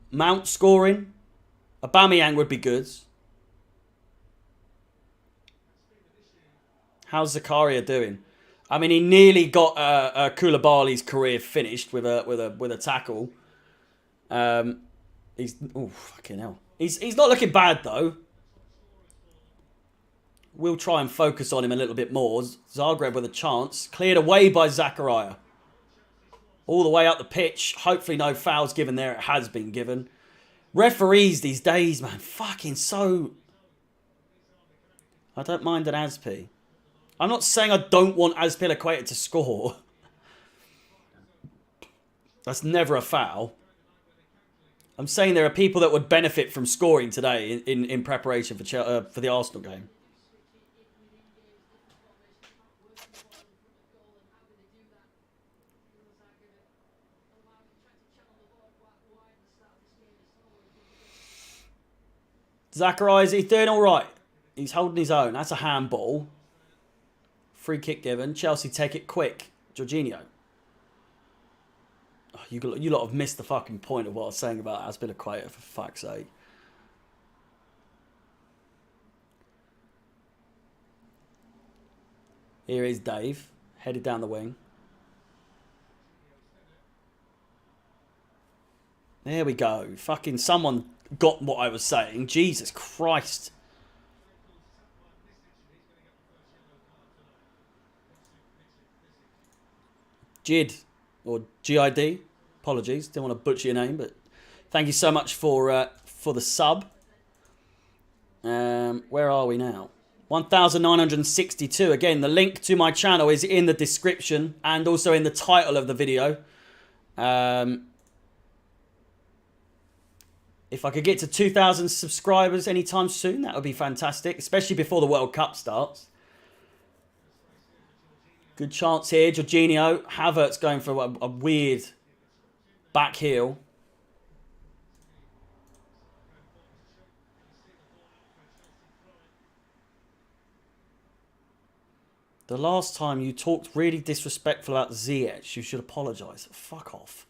Mount scoring. Aubameyang would be good. How's Zakaria doing? I mean, he nearly got Koulibaly's career finished with a tackle. He's fucking hell. He's not looking bad though. We'll try and focus on him a little bit more. Zagreb with a chance, cleared away by Zakaria. All the way up the pitch. Hopefully no fouls given there. It has been given. Referees these days, man, fucking so. I don't mind an Aspi. I'm not saying I don't want Azpilicueta to score. That's never a foul. I'm saying there are people that would benefit from scoring today in preparation for the Arsenal game. Zachariah, he's doing all right. He's holding his own. That's a handball. Free kick given. Chelsea take it quick. Jorginho. Oh, you lot have missed the fucking point of what I was saying about Azpilicueta, for fuck's sake. Here is Dave. Headed down the wing. There we go. Fucking someone got what I was saying. Jesus Christ. Jid, or GID. Apologies, didn't want to butcher your name, but thank you so much for the sub. Where are we now? 1,962. Again, the link to my channel is in the description and also in the title of the video. If I could get to 2,000 subscribers anytime soon, that would be fantastic, especially before the World Cup starts. Good chance here. Jorginho. Havertz going for a weird back heel. The last time you talked really disrespectful about Ziyech, you should apologise. Fuck off.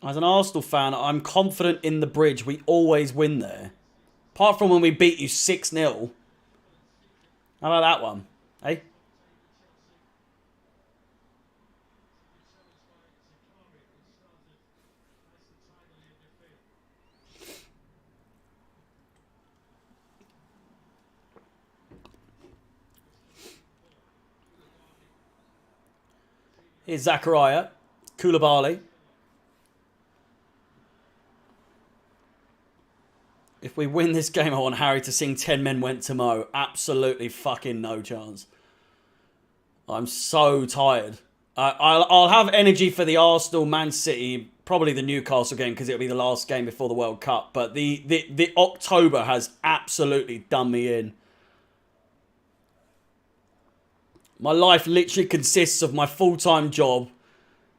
As an Arsenal fan, I'm confident in the bridge. We always win there. Apart from when we beat you 6-0. How about that one? Eh? Here's Zakaria. Koulibaly. If we win this game, I want Harry to sing 10 Men Went to Mo. Absolutely fucking no chance. I'm so tired. I'll have energy for the Arsenal, Man City, probably the Newcastle game because it'll be the last game before the World Cup. But the October has absolutely done me in. My life literally consists of my full-time job,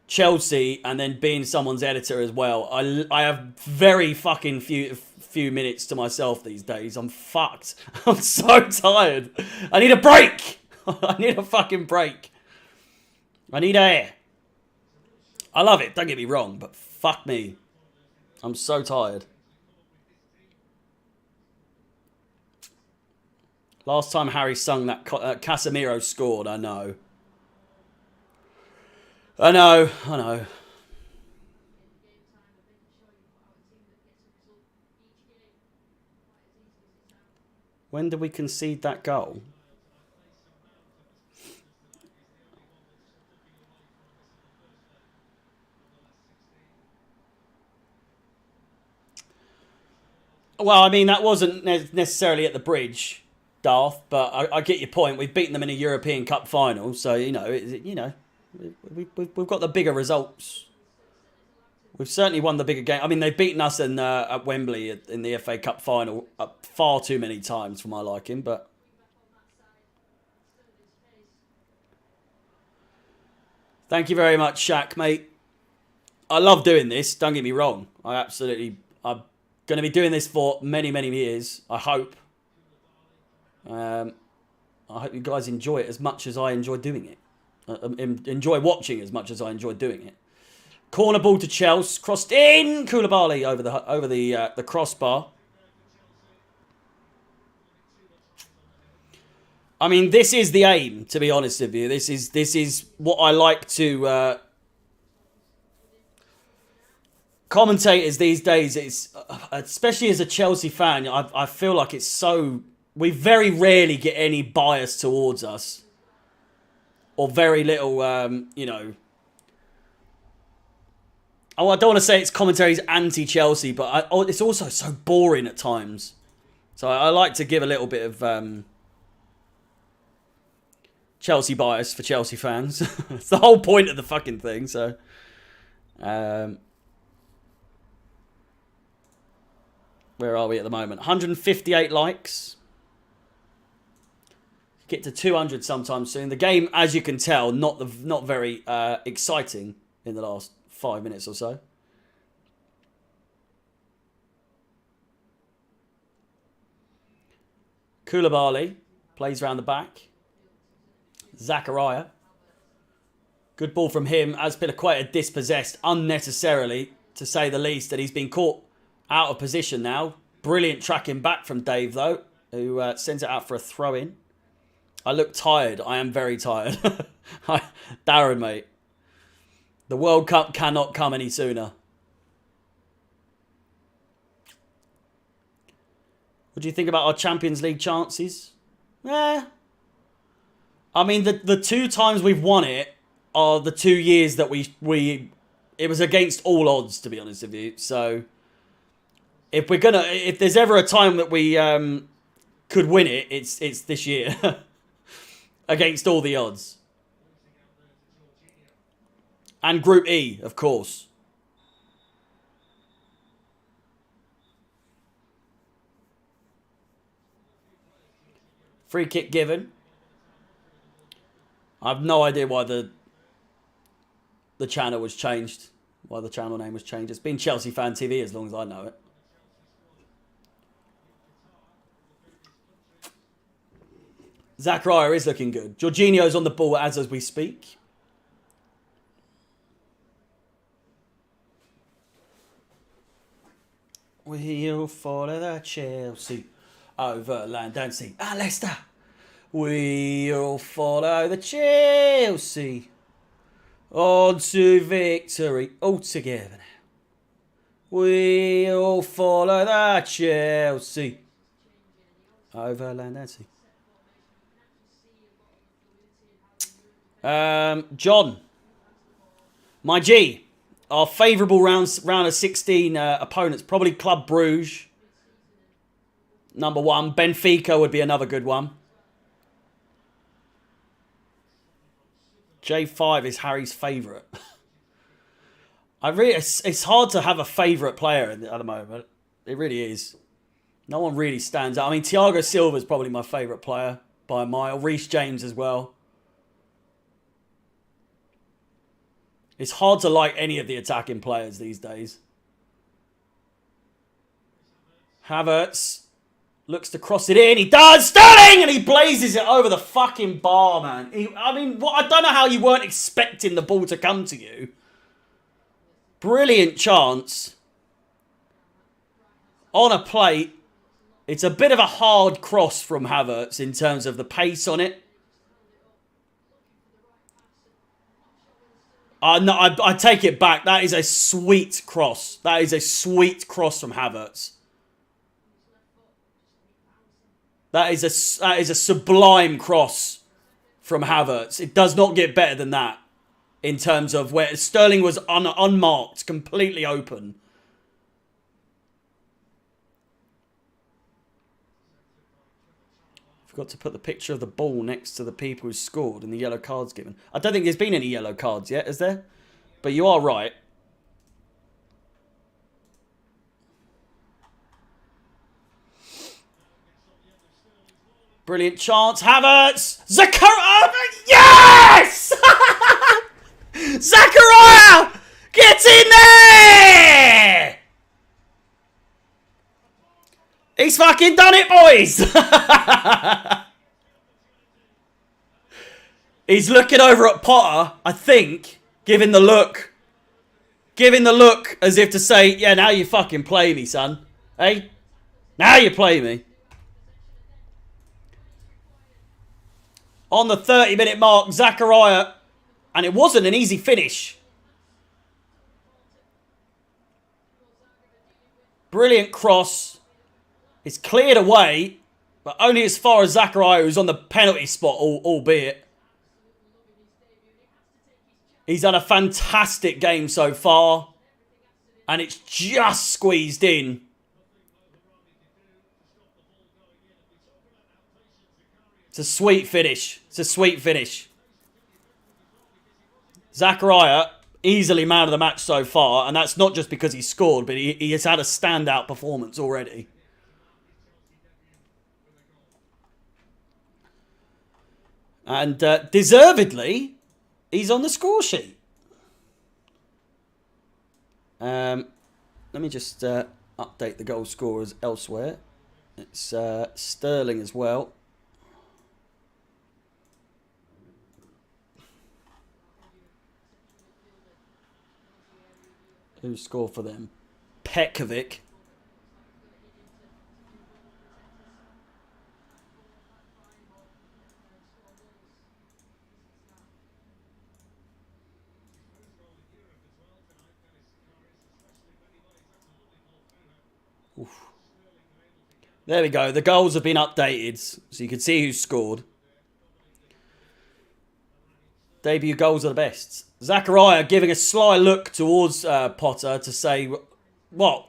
Chelsea, and then being someone's editor as well. I have very fucking few minutes to myself these days. I'm fucked. I'm so tired. I need a break. I need a fucking break. I need air. I love it, don't get me wrong, but fuck me. I'm so tired. Last time Harry sung that, Casemiro scored, I know. I know. When did we concede that goal? Well, I mean, that wasn't necessarily at the bridge, Darth, but I get your point. We've beaten them in a European Cup final, so, we've got the bigger results. We've certainly won the bigger game. I mean, they've beaten us at Wembley in the FA Cup final far too many times for my liking, but... Thank you very much, Shaq, mate. I love doing this, don't get me wrong. I'm going to be doing this for many, many years, I hope. I hope you guys enjoy it as much as I enjoy doing it. Enjoy watching as much as I enjoy doing it. Corner ball to Chelsea, crossed in, Koulibaly over the crossbar. I mean, this is the aim, to be honest with you. This is what I like to commentators these days. It's especially as a Chelsea fan, I feel like it's so... We very rarely get any bias towards us. Or very little, Oh, I don't want to say it's commentaries anti-Chelsea, but it's also so boring at times. So I like to give a little bit of Chelsea bias for Chelsea fans. It's the whole point of the fucking thing, so... where are we at the moment? 158 likes. Get to 200 sometime soon. The game, as you can tell, not very exciting in the last 5 minutes or so. Koulibaly plays around the back. Zachariah. Good ball from him. Azpilicueta dispossessed unnecessarily, to say the least, and he's been caught out of position now. Brilliant tracking back from Dave, though, who sends it out for a throw-in. I look tired. I am very tired. Darren, mate. The World Cup cannot come any sooner. What do you think about our Champions League chances? I mean, the 2 times we've won it are the 2 years that it was against all odds, to be honest with you. So if there's ever a time that we could win it, it's this year. Against all the odds. And Group E, of course. Free kick given. I have no idea why the channel was changed. Why the channel name was changed. It's been Chelsea Fan TV as long as I know it. Zachariah is looking good. Jorginho's on the ball as we speak. We'll follow the Chelsea over land and sea. Leicester. We'll follow the Chelsea on to victory. All together now. We'll follow the Chelsea over land and sea. John, my G, our favourable round of 16 opponents, probably Club Bruges, number 1. Benfica would be another good one. J5 is Harry's favourite. It's hard to have a favourite player at the moment. It really is. No one really stands out. I mean, Thiago Silva is probably my favourite player by a mile. Reece James as well. It's hard to like any of the attacking players these days. Havertz looks to cross it in. He does! Sterling! And he blazes it over the fucking bar, man. I don't know how you weren't expecting the ball to come to you. Brilliant chance. On a plate. It's a bit of a hard cross from Havertz in terms of the pace on it. No, I take it back. That is a sweet cross. That is a sweet cross from Havertz. That is a sublime cross from Havertz. It does not get better than that in terms of where Sterling was unmarked, completely open. Forgot to put the picture of the ball next to the people who scored and the yellow cards given. I don't think there's been any yellow cards yet, is there? But you are right. Brilliant chance. Havertz! Zakaria! Yes! Zakaria! Get in there! He's fucking done it, boys! He's looking over at Potter, I think, giving the look. Giving the look as if to say, yeah, now you fucking play me, son. Hey? Now you play me. On the 30-minute mark, Zakaria, and it wasn't an easy finish. Brilliant cross. It's cleared away, but only as far as Zakaria, who's on the penalty spot, albeit. He's had a fantastic game so far, and it's just squeezed in. It's a sweet finish. It's a sweet finish. Zakaria, easily man of the match so far, and that's not just because he scored, but he has had a standout performance already. And deservedly, he's on the score sheet. Let me just update the goal scorers elsewhere. It's Sterling as well. Who scored for them? Pekovic. Oof. There we go. The goals have been updated, so you can see who scored. Debut goals are the best. Zakaria giving a sly look towards Potter to say, what?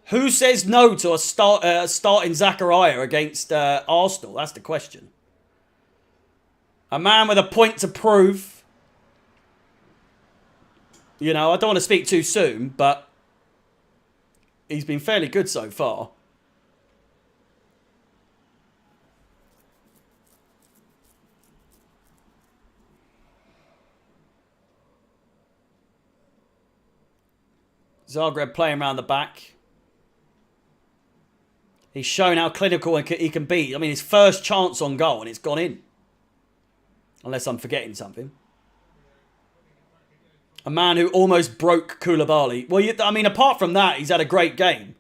Who says no to a starting Zakaria against Arsenal? That's the question. A man with a point to prove. You know, I don't want to speak too soon, but he's been fairly good so far. Zagreb playing around the back. He's shown how clinical he can be. I mean, his first chance on goal and it's gone in. Unless I'm forgetting something. A man who almost broke Koulibaly. Well, I mean, apart from that, he's had a great game.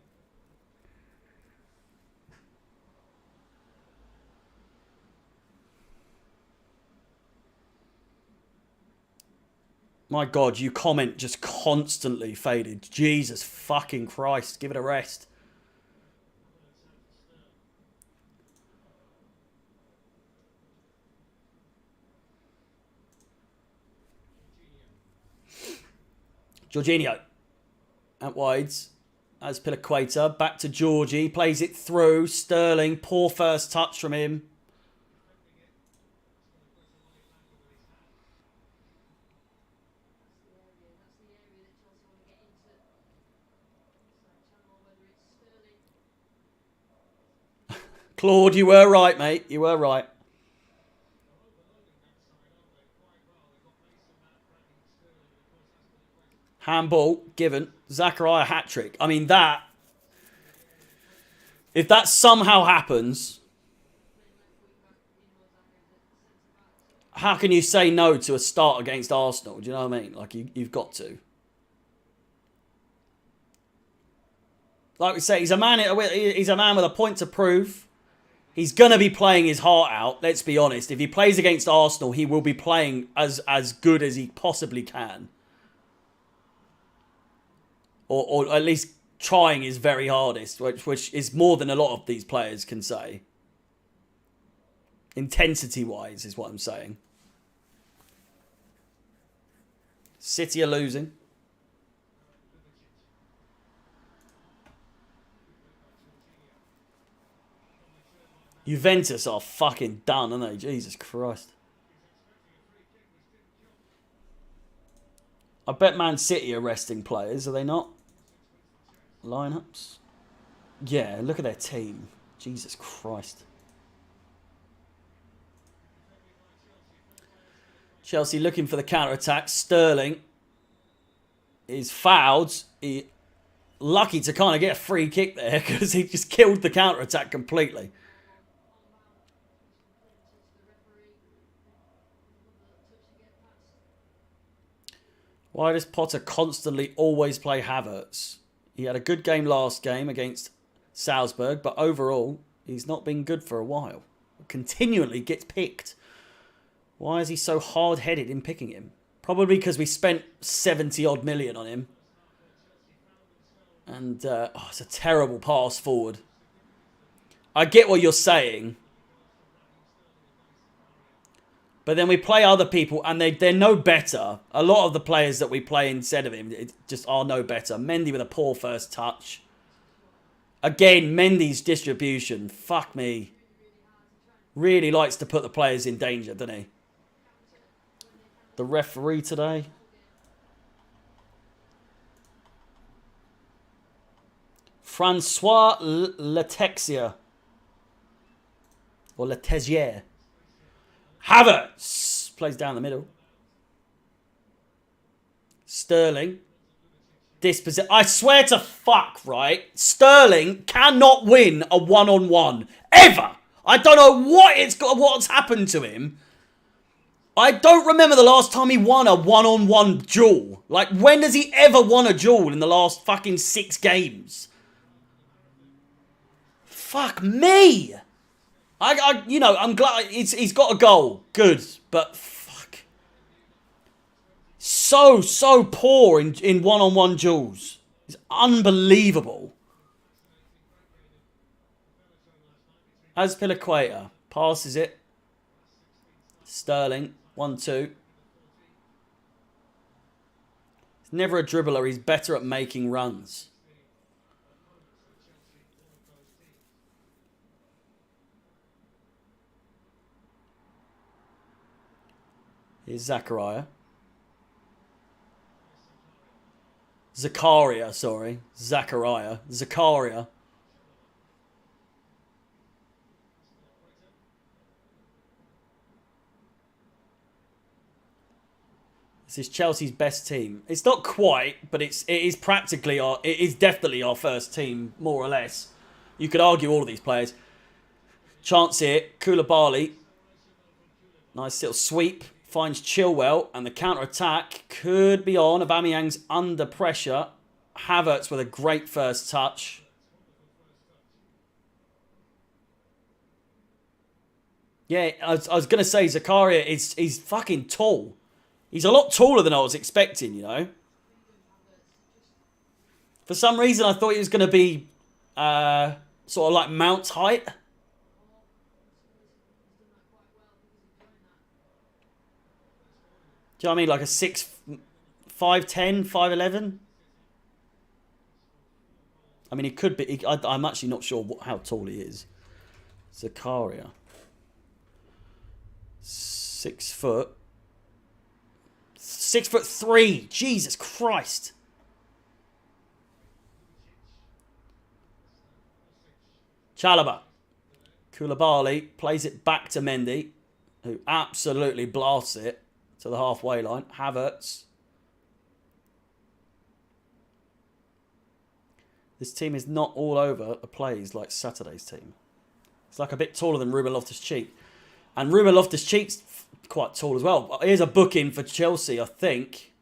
My God, you comment just constantly faded. Jesus fucking Christ. Give it a rest. Jorginho. Out wides. As Pilaqueta. Back to Georgie. Plays it through. Sterling. Poor first touch from him. Claude, you were right, mate. You were right. Handball given. Zakaria hat-trick. I mean, that... If that somehow happens... How can you say no to a start against Arsenal? Do you know what I mean? Like, you've got to. Like we say, he's a man with a point to prove. He's going to be playing his heart out, let's be honest. If he plays against Arsenal, he will be playing as good as he possibly can. Or at least trying his very hardest, which is more than a lot of these players can say. Intensity-wise is what I'm saying. City are losing. Juventus are fucking done, aren't they? Jesus Christ. I bet Man City are resting players, are they not? Lineups? Yeah, look at their team. Jesus Christ. Chelsea looking for the counter-attack. Sterling is fouled. Lucky to kind of get a free kick there because he just killed the counter-attack completely. Why does Potter constantly always play Havertz? He had a good game last game against Salzburg, but overall, he's not been good for a while. Continually gets picked. Why is he so hard-headed in picking him? Probably because we spent 70-odd million on him. And it's a terrible pass forward. I get what you're saying. But then we play other people and they're no better. A lot of the players that we play instead of him just are no better. Mendy with a poor first touch. Again, Mendy's distribution. Fuck me. Really likes to put the players in danger, doesn't he? The referee today. Francois Letexier. Or Letexier. Havertz plays down the middle. Sterling. I swear to fuck, right? Sterling cannot win a one-on-one. Ever. I don't know what's happened to him. I don't remember the last time he won a one-on-one duel. Like, when has he ever won a duel in the last fucking 6 games? Fuck me. I'm glad he's got a goal. Good. But fuck. So poor in one-on-one duels. It's unbelievable. Azpilicueta passes it. Sterling. 1-2. He's never a dribbler. He's better at making runs. Here's Zakaria. Zakaria. This is Chelsea's best team. It's not quite, but it is definitely our first team, more or less. You could argue all of these players. Chance here, Koulibaly. Nice little sweep. Finds Chilwell, and the counter-attack could be on. Aubameyang's under pressure. Havertz with a great first touch. Yeah, I was going to say, Zakaria, he's fucking tall. He's a lot taller than I was expecting, you know. For some reason, I thought he was going to be sort of like Mount's height. Do you know what I mean? Like a 5'10", 5'11". I mean, he could be. I'm actually not sure how tall he is. Zakaria. 6 foot. 6'3". Jesus Christ. Chalobah. Koulibaly plays it back to Mendy, who absolutely blasts it to the halfway line. Havertz. This team is not all over the plays like Saturday's team. It's like a bit taller than Ruben Loftus-Cheek. And Ruben Loftus-Cheek's quite tall as well. Here's a booking for Chelsea, I think.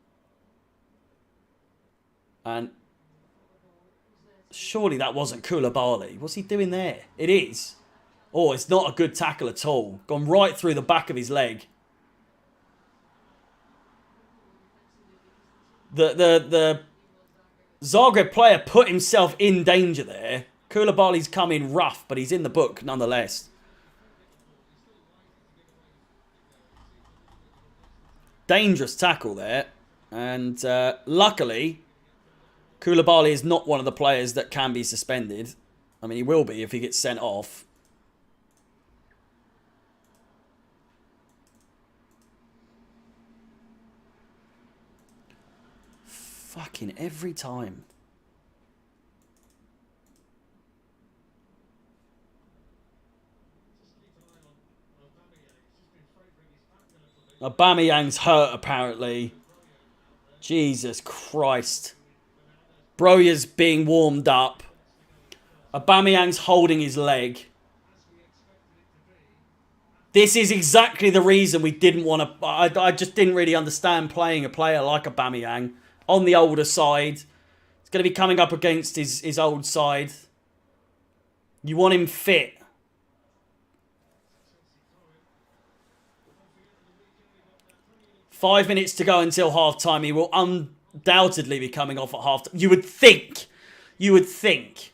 And surely that wasn't Koulibaly. What's he doing there? It is. Oh, it's not a good tackle at all. Gone right through the back of his leg. The Zagreb player put himself in danger there. Koulibaly's come in rough, but he's in the book nonetheless. Dangerous tackle there. And luckily, Koulibaly is not one of the players that can be suspended. I mean, he will be if he gets sent off. Fucking every time. Aubameyang's hurt, apparently. Jesus Christ. Broja's being warmed up. Aubameyang's holding his leg. This is exactly the reason we didn't want to... I just didn't really understand playing a player like Aubameyang on the older side. It's going to be coming up against his old side. You want him fit. Five minutes to go until half-time. He will undoubtedly be coming off at half-time. You would think. You would think.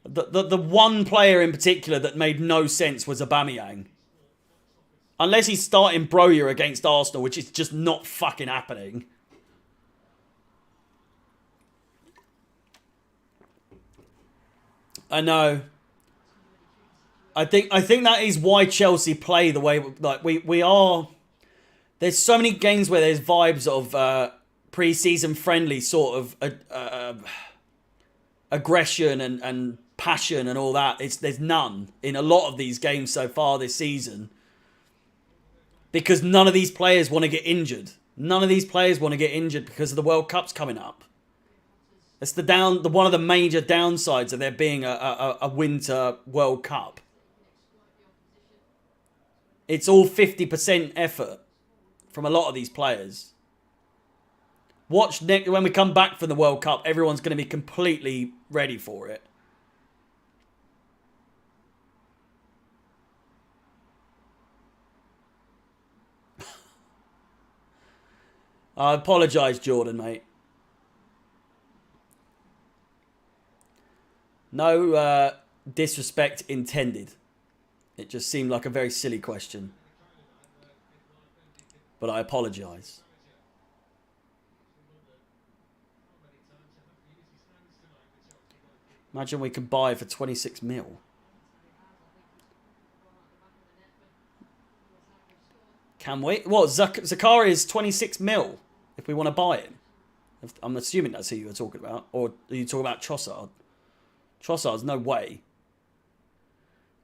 The one player in particular that made no sense was Aubameyang. Unless he's starting Broja against Arsenal, which is just not fucking happening. I know. I think that is why Chelsea play the way like we are. There's so many games where there's vibes of pre-season friendly sort of aggression and passion and all that. There's none in a lot of these games so far this season because none of these players want to get injured. None of these players want to get injured because of the World Cup's coming up. It's one of the major downsides of there being a winter World Cup. It's all 50% effort from a lot of these players. Watch when we come back from the World Cup, everyone's going to be completely ready for it. I apologise, Jordan, mate. No disrespect intended. It just seemed like a very silly question. But I apologise. Imagine we could buy for 26 mil. Can we? What? Zakaria is 26 mil if we want to buy him. I'm assuming that's who you were talking about. Or are you talking about Trossard? Trossard's no way.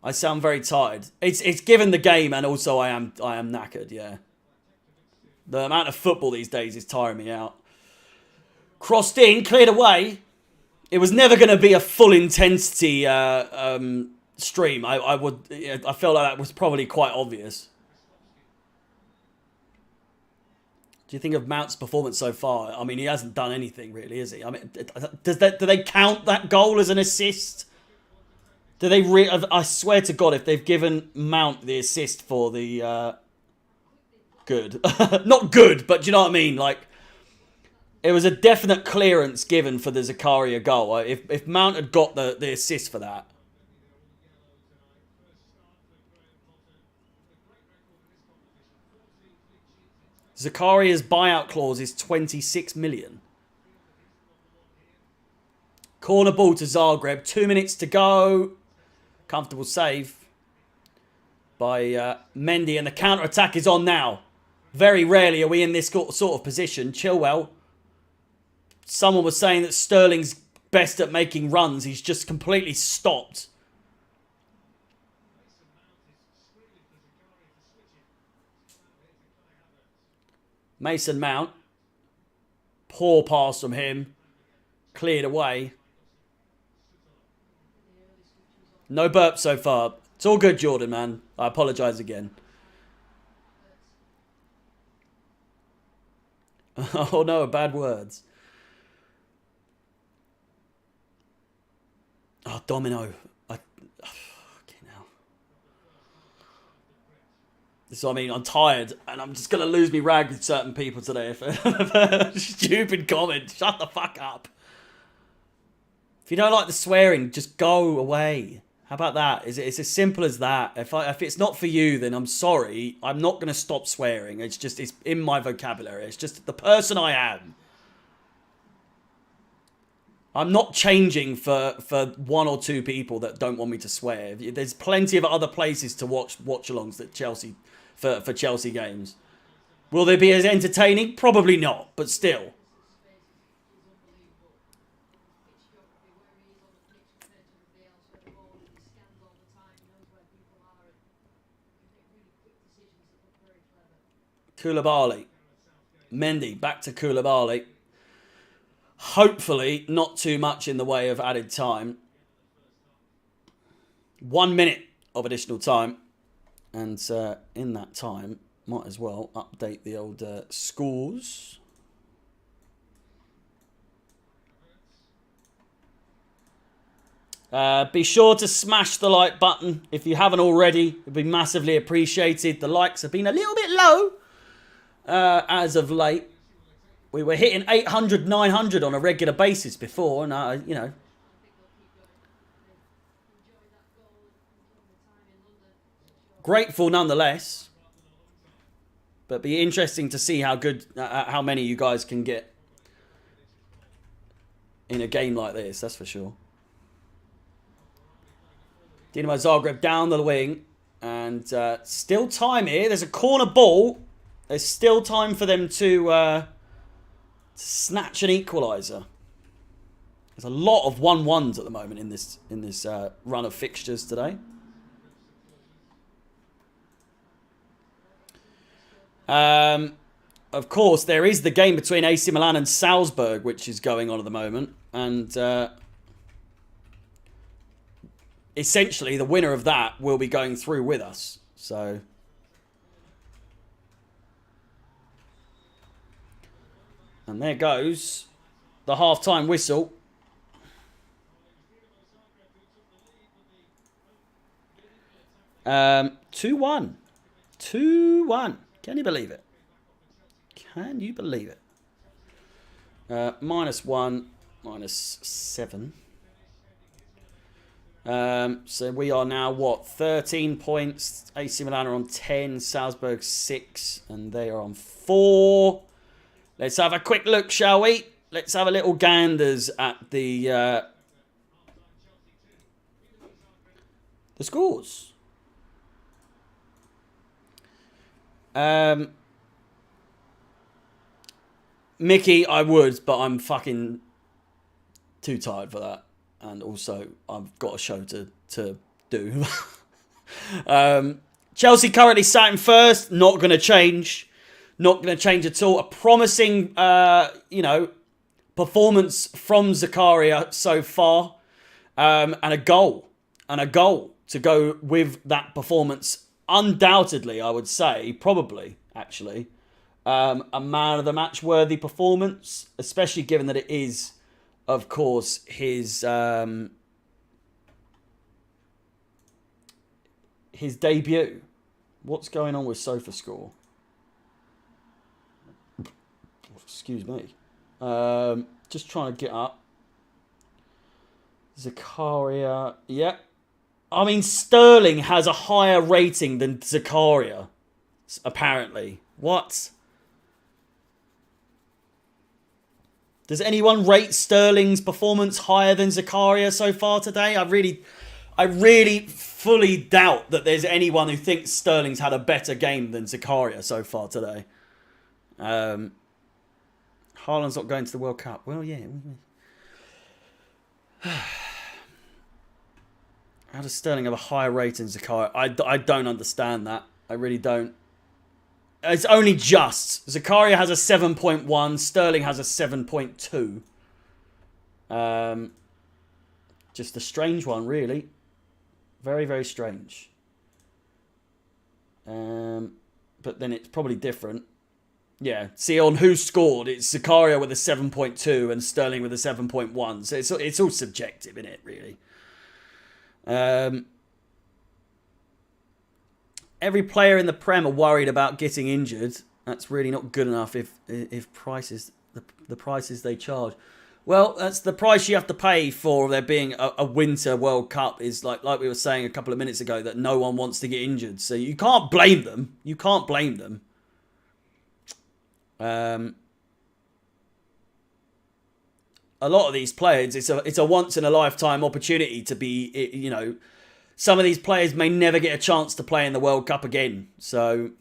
I sound very tired. It's given the game and also I am knackered, yeah. The amount of football these days is tiring me out. Crossed in, cleared away. It was never going to be a full intensity stream. I felt like that was probably quite obvious. Do you think of Mount's performance so far? I mean, he hasn't done anything really, has he? I mean, do they count that goal as an assist? Do they? I swear to God, if they've given Mount the assist for the good, not good, but do you know what I mean? Like, it was a definite clearance given for the Zakaria goal. If Mount had got the assist for that. Zakaria's buyout clause is 26 million. Corner ball to Zagreb. 2 minutes to go. Comfortable save by Mendy. And the counter-attack is on now. Very rarely are we in this sort of position. Chilwell. Someone was saying that Sterling's best at making runs. He's just completely stopped. Mason Mount. Poor pass from him. Cleared away. No burp so far. It's all good, Jordan, man. I apologise again. Oh no, bad words. Oh, Domino. So, I mean, I'm tired, and I'm just going to lose me rag with certain people today for a stupid comment. Shut the fuck up. If you don't like the swearing, just go away. How about that? It's as simple as that. If it's not for you, then I'm sorry. I'm not going to stop swearing. It's in my vocabulary. It's just the person I am. I'm not changing for one or two people that don't want me to swear. There's plenty of other places to watch alongs that Chelsea for Chelsea games. Will they be as entertaining? Probably not, but still. Koulibaly. Mendy, back to Koulibaly. Hopefully, not too much in the way of added time. 1 minute of additional time. And in that time, might as well update the old scores. Be sure to smash the like button if you haven't already. It would be massively appreciated. The likes have been a little bit low as of late. We were hitting 800, 900 on a regular basis before, and you know. Grateful nonetheless. But be interesting to see how good, how many you guys can get in a game like this, that's for sure. DINAMO Zagreb down the wing. And still time here. There's a corner ball. There's still time for them to snatch an equaliser. There's a lot of 1-1s at the moment in this run of fixtures today. Of course, there is the game between AC Milan and Salzburg, which is going on at the moment. And essentially, the winner of that will be going through with us. So, and there goes the half-time whistle. Um, 2-1. 2-1. Can you believe it? Can you believe it? -1, -7. So we are now, what, 13 points. AC Milan are on 10, Salzburg 6, and they are on 4. Let's have a quick look, shall we? Let's have a little ganders at the scores. Mickey, I would, but I'm fucking too tired for that. And also, I've got a show to do. Chelsea currently sat in first. Not going to change. Not going to change at all. A promising, performance from Zakaria so far. And a goal. And a goal to go with that performance. Undoubtedly, I would say, probably, actually, a man of the match worthy performance, especially given that it is, of course, his debut. What's going on with SofaScore? Excuse me. Just trying to get up. Zakaria, yeah. I mean, Sterling has a higher rating than Zakaria, apparently. What? Does anyone rate Sterling's performance higher than Zakaria so far today? I really fully doubt that there's anyone who thinks Sterling's had a better game than Zakaria so far today. Haaland's not going to the World Cup. Well, yeah. How does Sterling have a higher rating than Zakaria? I don't understand that. I really don't. It's only just. Zakaria has a 7.1. Sterling has a 7.2. Just a strange one, really. Very, very strange. But then it's probably different. Yeah. See, on who scored, it's Zakaria with a 7.2 and Sterling with a 7.1. So it's all subjective, isn't it, really? Every player in the Prem are worried about getting injured. That's really not good enough if prices the prices they charge. Well, that's the price you have to pay for there being a winter World Cup. Is like we were saying a couple of minutes ago, that no one wants to get injured. So you can't blame them. You can't blame them. A lot of these players, it's a once in a lifetime opportunity to be, some of these players may never get a chance to play in the World Cup again. So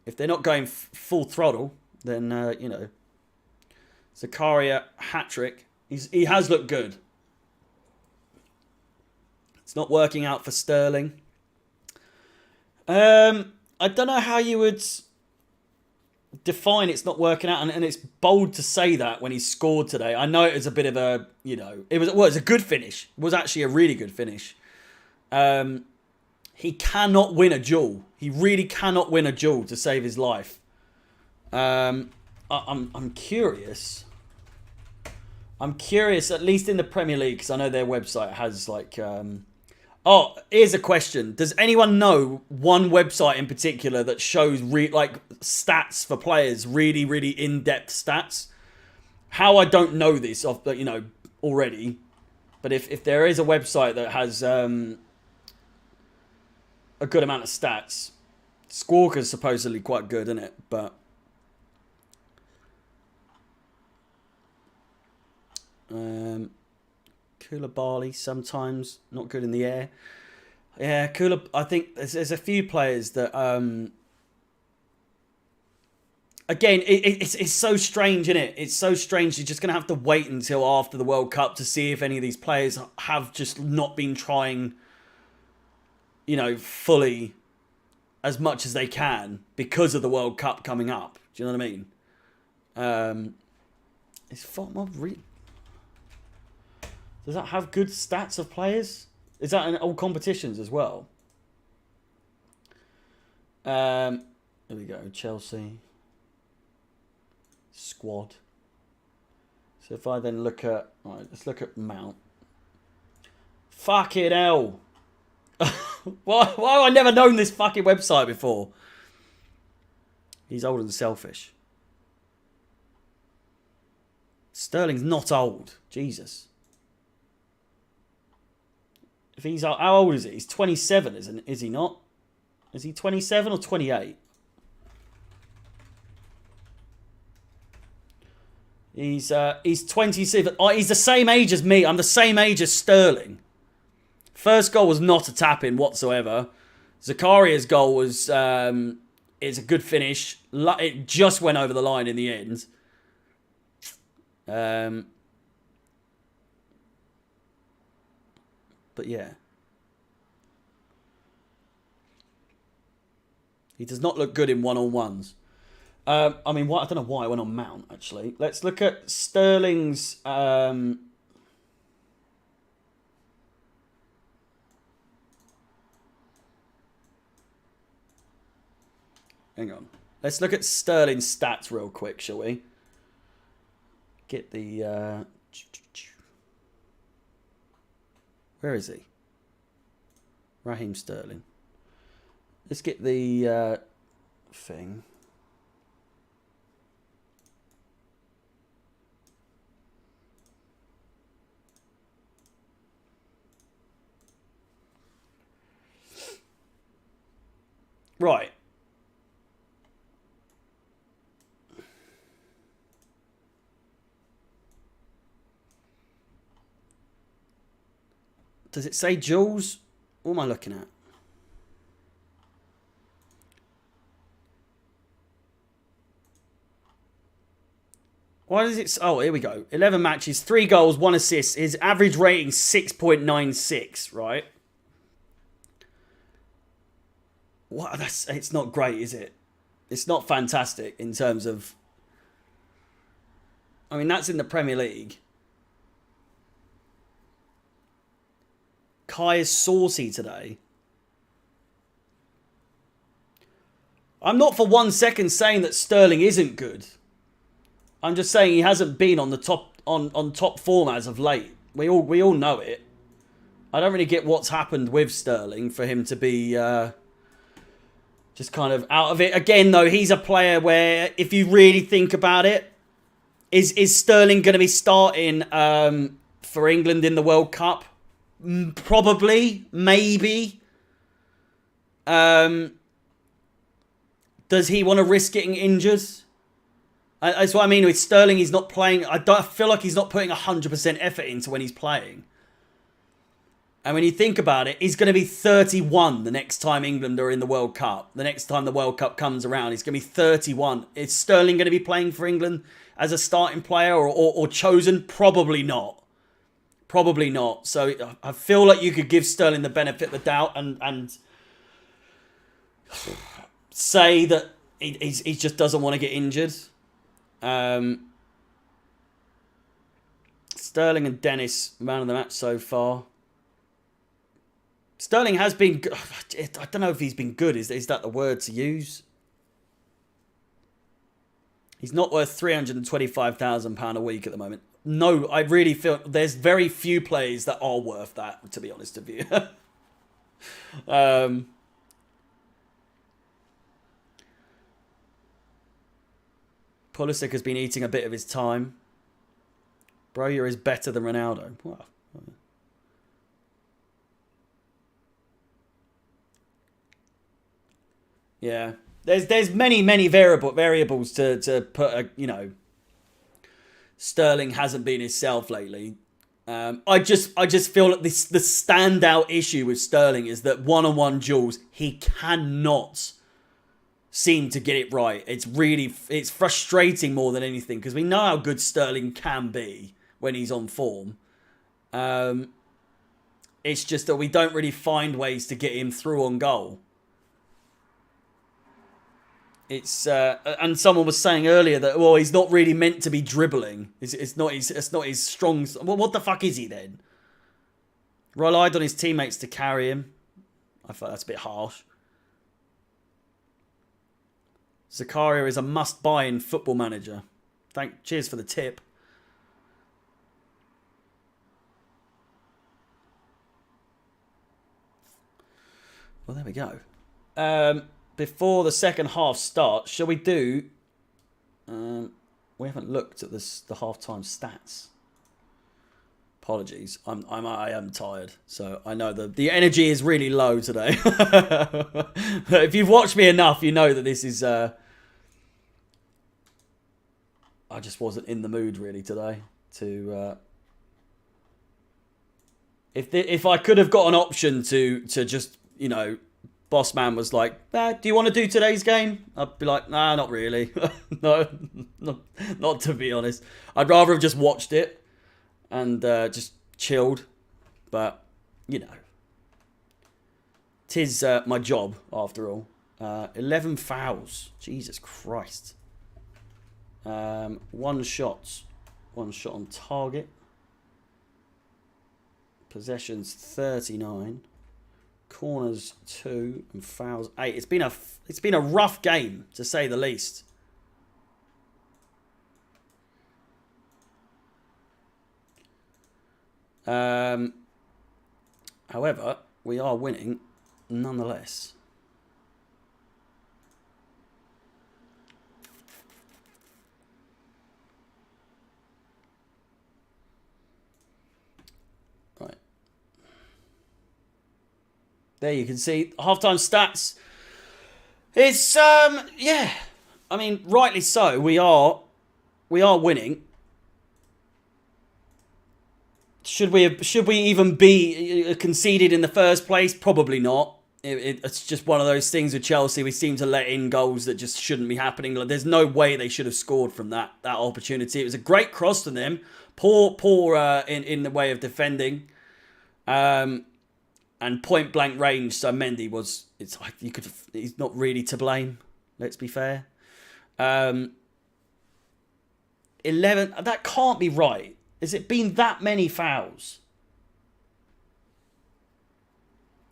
if they're not going full throttle, then, you know, Zakaria hat-trick. He has looked good. It's not working out for Sterling. I don't know how you would define it's not working out, and it's bold to say that when he scored today. I know it was a bit of a, you know, it was a good finish. It was actually a really good finish. He cannot win a duel. He really cannot win a duel to save his life. I'm curious. I'm curious, at least in the Premier League, because I know their website has like. Oh, here's a question. Does anyone know one website in particular that shows like stats for players, really, really in-depth stats? How I don't know this, you know, already, but if there is a website that has a good amount of stats, Squawker's supposedly quite good, isn't it? But Koulibaly sometimes not good in the air. Yeah, I think there's a few players that again it's so strange, isn't it? It's so strange. You're just gonna have to wait until after the World Cup to see if any of these players have just not been trying, you know, fully as much as they can because of the World Cup coming up. Do you know what I mean? Is FOTMob really? Does that have good stats of players? Is that in all competitions as well? There we go. Chelsea. Squad. So if I then look at... Right, let's look at Mount. Fucking hell. Why have I never known this fucking website before? He's old and selfish. Sterling's not old. Jesus. If he's how old is he? He's 27, is he not? Is he 27 or 28? He's 27. Oh, he's the same age as me. I'm the same age as Sterling. First goal was not a tap-in whatsoever. Zakaria's goal was it's a good finish. It just went over the line in the end. But yeah. He does not look good in one-on-ones. I mean, I don't know why I went on Mount, actually. Let's look at Sterling's... hang on. Let's look at Sterling's stats real quick, shall we? Get the... Where is he? Raheem Sterling. Let's get the thing. Right. Does it say Jules? What am I looking at? Why does it... Oh, here we go. 11 matches, 3 goals, 1 assist. His average rating 6.96, right? What? It's not great, is it? It's not fantastic in terms of... I mean, that's in the Premier League. Kai is saucy today. I'm not for 1 second saying that Sterling isn't good. I'm just saying he hasn't been on the top on top form as of late. We all know it. I don't really get what's happened with Sterling for him to be just kind of out of it. Again, though, he's a player where, if you really think about it, is Sterling going to be starting for England in the World Cup? Probably, maybe. Does he want to risk getting injured? That's what I mean with Sterling. He's not playing. I feel like he's not putting 100% effort into when he's playing. And when you think about it, he's going to be 31 the next time England are in the World Cup. The next time the World Cup comes around, he's going to be 31. Is Sterling going to be playing for England as a starting player or chosen? Probably not. Probably not. So I feel like you could give Sterling the benefit of the doubt and say that he just doesn't want to get injured. Sterling and Dennis, man of the match so far. Sterling has been... I don't know if he's been good. Is that the word to use? He's not worth £325,000 a week at the moment. No, I really feel there's very few players that are worth that, to be honest with you. Pulisic has been eating a bit of his time. Broja is better than Ronaldo. Wow. Yeah, there's many variables to put a, you know. Sterling hasn't been himself lately. I just feel that the standout issue with Sterling is that one-on-one duels he cannot seem to get it right. It's frustrating more than anything because we know how good Sterling can be when he's on form. It's just that we don't really find ways to get him through on goal. It's and someone was saying earlier that he's not really meant to be dribbling. It's not his strong. Well, what the fuck is he then? Relied on his teammates to carry him. I thought that's a bit harsh. Zakaria is a must-buy in Football Manager. Cheers for the tip. Well, there we go. Before the second half starts, shall we do... we haven't looked at the halftime stats. Apologies. I am tired. So I know the energy is really low today. But if you've watched me enough, you know that this is... I just wasn't in the mood really today to... If I could have got an option to just, you know... Boss man was like, do you want to do today's game? I'd be like, nah, not really. No, not to be honest. I'd rather have just watched it and just chilled. But, you know. 'Tis my job, after all. 11 fouls. Jesus Christ. 1 shot. 1 shot on target. Possessions 39. Corners 2 and fouls 8. It's been a rough game to say the least. However, we are winning nonetheless. There you can see halftime stats. It's yeah. I mean, rightly so. We are winning. Should we even be conceded in the first place? Probably not. It's just one of those things with Chelsea. We seem to let in goals that just shouldn't be happening. Like, there's no way they should have scored from that opportunity. It was a great cross to them. Poor in the way of defending. And point blank range, so Mendy was... It's like he's not really to blame, let's be fair. 11... That can't be right. Has it been that many fouls?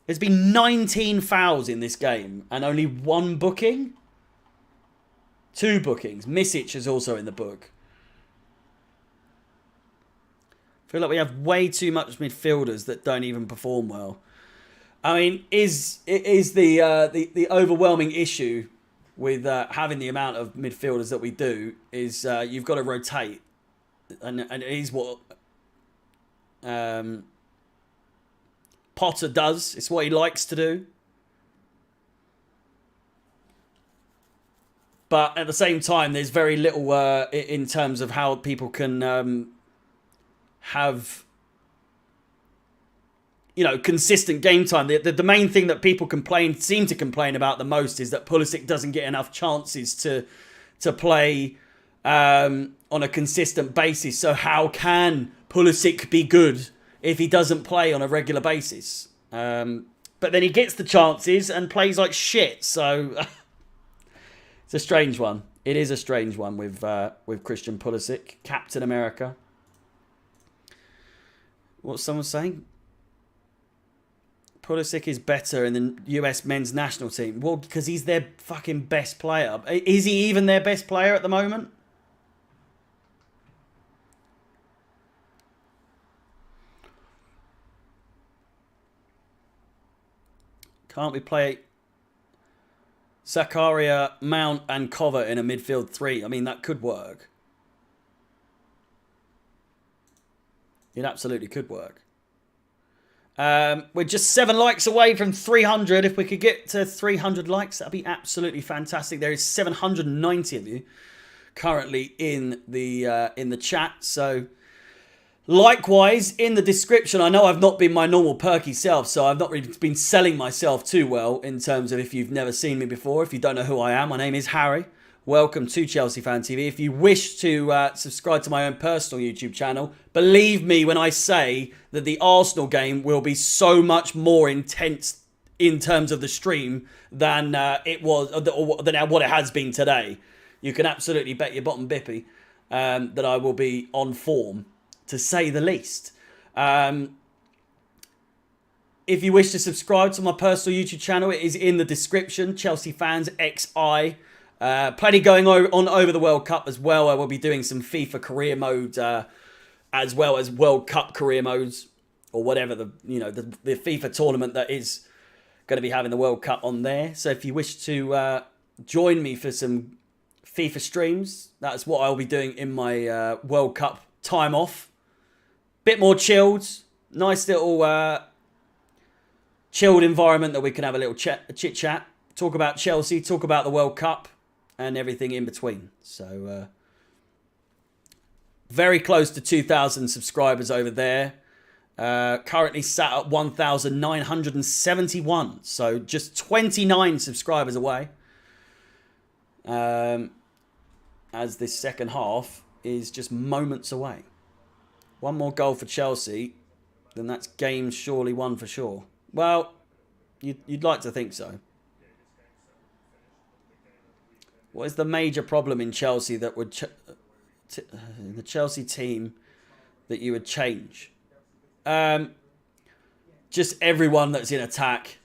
There's been 19 fouls in this game and only 1 booking? 2 bookings. Misic is also in the book. I feel like we have way too much midfielders that don't even perform well. I mean, is the overwhelming issue with having the amount of midfielders that we do is you've got to rotate, and it is what Potter does. It's what he likes to do, but at the same time, there's very little in terms of how people can have consistent game time. The main thing that people seem to complain about the most is that Pulisic doesn't get enough chances to play on a consistent basis. So how can Pulisic be good if he doesn't play on a regular basis? But then he gets the chances and plays like shit. So it's a strange one. It is a strange one with Christian Pulisic, Captain America. What's someone saying? Pulisic is better in the US men's national team. Well, because he's their fucking best player. Is he even their best player at the moment? Can't we play Zakaria, Mount and Cover in a midfield three? I mean, that could work. It absolutely could work. We're just 7 likes away from 300. If we could get to 300 likes, that'd be absolutely fantastic. There is 790 of you currently in the chat. So, likewise, in the description, I know I've not been my normal perky self, so I've not really been selling myself too well in terms of if you've never seen me before. If you don't know who I am, my name is Harry. Welcome to Chelsea Fan TV. If you wish to subscribe to my own personal YouTube channel, believe me when I say that the Arsenal game will be so much more intense in terms of the stream than it was, than what it has been today. You can absolutely bet your bottom bippy that I will be on form, to say the least. If you wish to subscribe to my personal YouTube channel, it is in the description. Chelsea Fans XI. Plenty going on over the World Cup as well. I will be doing some FIFA career mode as well as World Cup career modes, or whatever the FIFA tournament that is going to be having the World Cup on there. So if you wish to join me for some FIFA streams, that's what I'll be doing in my World Cup time off. Bit more chilled, nice little chilled environment that we can have a little chit chat, talk about Chelsea, talk about the World Cup, and everything in between. So, very close to 2,000 subscribers over there. Currently sat at 1,971. So, just 29 subscribers away. As this second half is just moments away. One more goal for Chelsea, then that's game surely won for sure. Well, you'd like to think so. What is the major problem in Chelsea that would the Chelsea team that you would change? Just everyone that's in attack.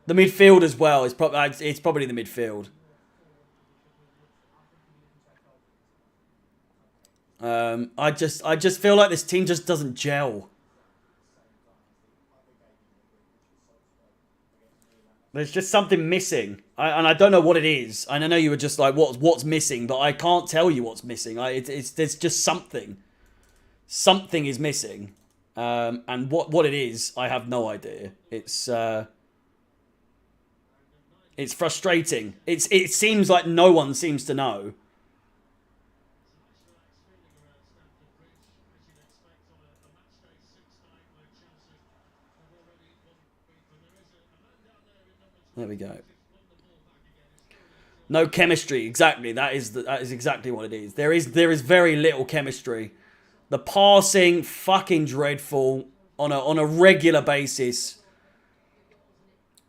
The midfield as well is it's probably the midfield. I just feel like this team just doesn't gel. There's just something missing, and I don't know what it is. And I know you were just like, "What's missing?" But I can't tell you what's missing. There's just something. Something is missing, and what it is, I have no idea. It's frustrating. It seems like no one seems to know. There we go. No chemistry. Exactly. That is exactly what it is. There is very little chemistry. The passing fucking dreadful on a regular basis.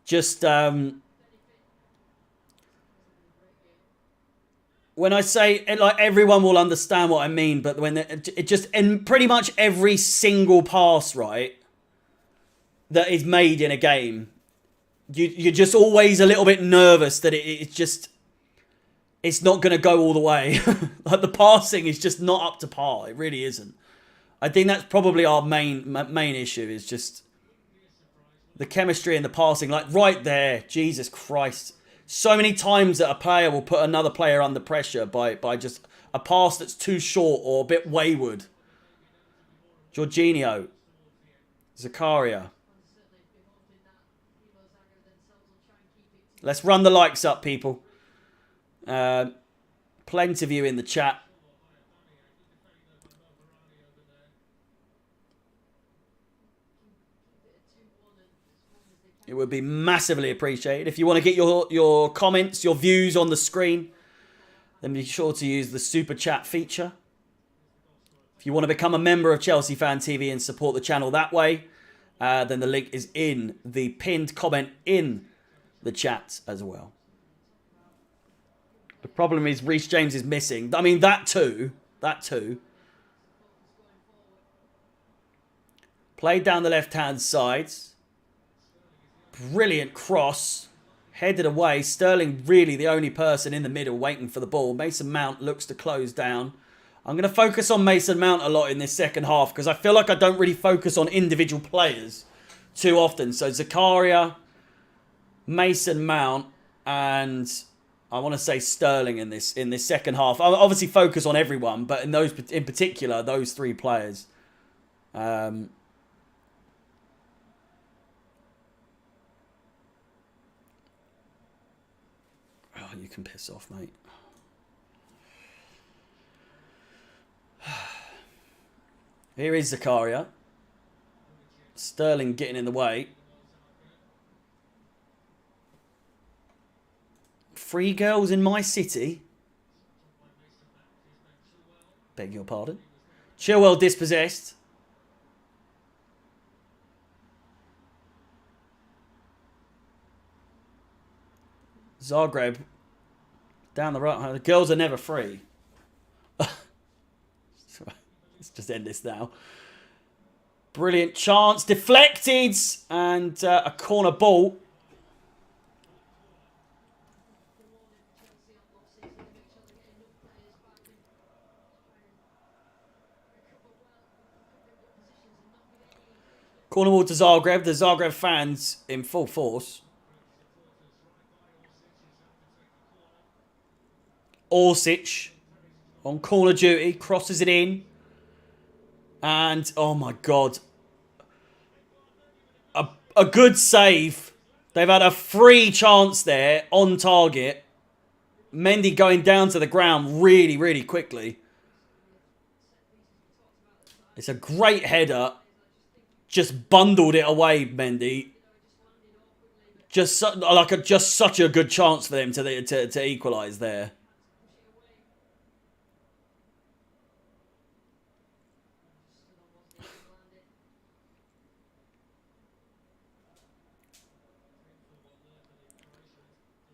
Just when I say it, like, everyone will understand what I mean, but when it just, in pretty much every single pass, right, that is made in a game, you're just always a little bit nervous that it's not going to go all the way. Like, the passing is just not up to par. It really isn't. I think that's probably our main issue, is just the chemistry and the passing. Like, right there, Jesus Christ. So many times that a player will put another player under pressure by just a pass that's too short or a bit wayward. Jorginho. Zakaria. Let's run the likes up, people. Plenty of you in the chat. It would be massively appreciated. If you want to get your comments, your views on the screen, then be sure to use the super chat feature. If you want to become a member of Chelsea Fan TV and support the channel that way, then the link is in the pinned comment in the chat as well. The problem is Reece James is missing. I mean, that too. Played down the left-hand side. Brilliant cross. Headed away. Sterling really the only person in the middle waiting for the ball. Mason Mount looks to close down. I'm going to focus on Mason Mount a lot in this second half because I feel like I don't really focus on individual players too often. So Zakaria, Mason Mount, and I want to say Sterling in this second half. I'll obviously focus on everyone, but in particular, those three players. Oh, you can piss off, mate. Here is Zakaria. Sterling getting in the way. Three girls in my city. Beg your pardon. Chilwell dispossessed. Zagreb down the right. The girls are never free. Let's just end this now. Brilliant chance. Deflected. And a corner ball. Corner ball to Zagreb. The Zagreb fans in full force. Orsic on corner duty. Crosses it in. And, oh my God. A good save. They've had a free chance there on target. Mendy going down to the ground really, really quickly. It's a great header. Just bundled it away, Mendy. Just such a good chance for them to equalise there.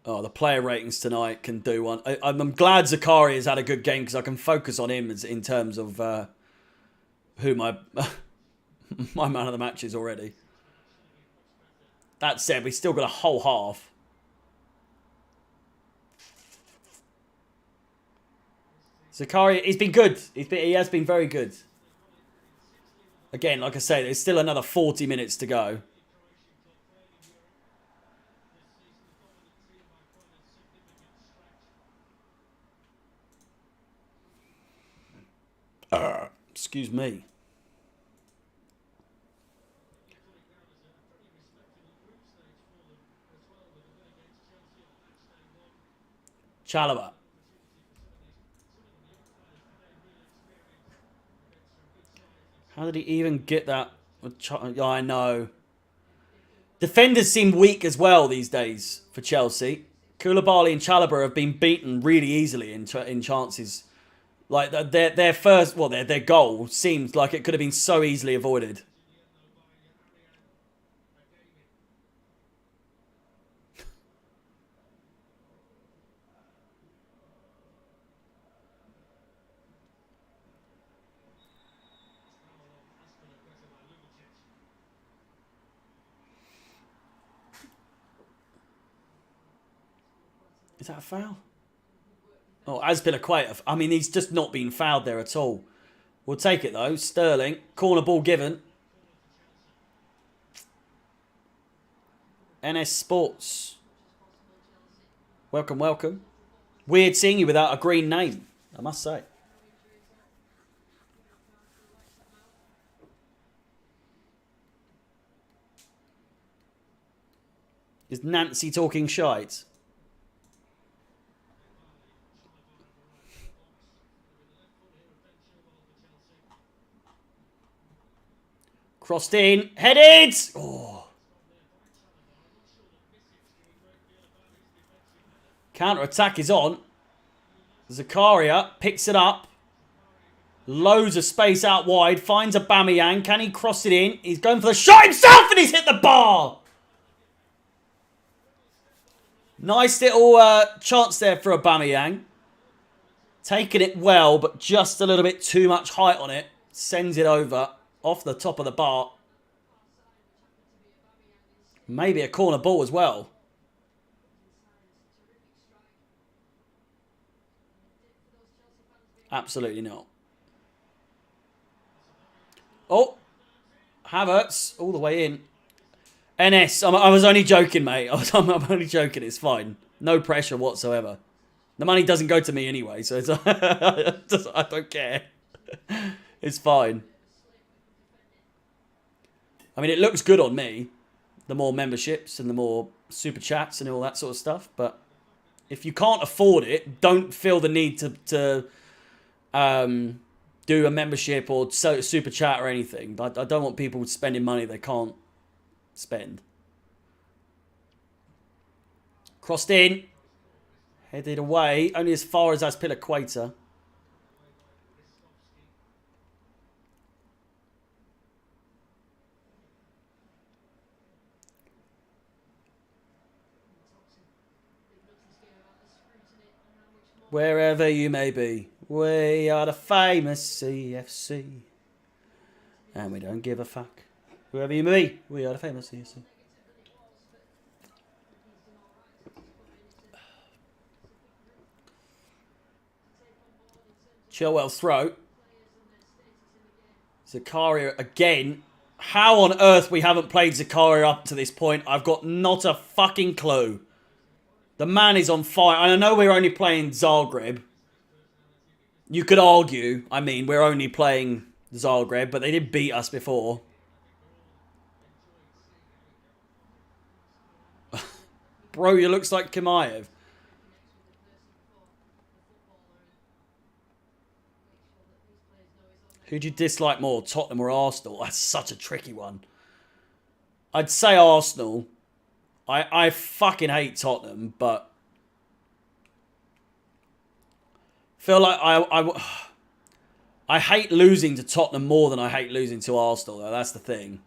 Oh, the player ratings tonight can do one. I'm glad Zakaria has had a good game because I can focus on him in terms of who my my man of the match is already. That said, we've still got a whole half. Zakaria, he's been good. He has been very good. Again, like I say, there's still another 40 minutes to go. Excuse me. Chalobah. How did he even get that? I know. Defenders seem weak as well these days for Chelsea. Koulibaly and Chalobah have been beaten really easily in chances. Like their first, well, their goal seems like it could have been so easily avoided. Is that a foul? Oh, Azpilicueta. I mean, he's just not been fouled there at all. We'll take it, though. Sterling. Corner ball given. NS Sports. Welcome, welcome. Weird seeing you without a green name, I must say. Is Nancy talking shite? Crossed in. Headed! Oh. Counter-attack is on. Zakaria picks it up. Loads of space out wide. Finds Aubameyang. Can he cross it in? He's going for the shot himself and he's hit the bar. Nice little chance there for Aubameyang. Taking it well, but just a little bit too much height on it. Sends it over off the top of the bar. Maybe a corner ball as well. Absolutely not. Oh, Havertz all the way in. NS, I was only joking, mate. I'm only joking. It's fine. No pressure whatsoever. The money doesn't go to me anyway, so it's, I don't care. It's fine. I mean, it looks good on me. The more memberships and the more super chats and all that sort of stuff. But if you can't afford it, don't feel the need to do a membership or super chat or anything. I don't want people spending money they can't spend. Crossed in. Headed away. Only as far as Azpilicueta. Wherever you may be, we are the famous CFC. And we don't give a fuck. Whoever you may be, we are the famous CFC. Chilwell's throw. Zakaria again. How on earth we haven't played Zakaria up to this point, I've got not a fucking clue. The man is on fire. And I know we're only playing Zagreb. You could argue, I mean, we're only playing Zagreb, but they did beat us before. Bro, you looks like Kimaev. Who do you dislike more, Tottenham or Arsenal? That's such a tricky one. I'd say Arsenal. I fucking hate Tottenham, but feel like I hate losing to Tottenham more than I hate losing to Arsenal, though. That's the thing.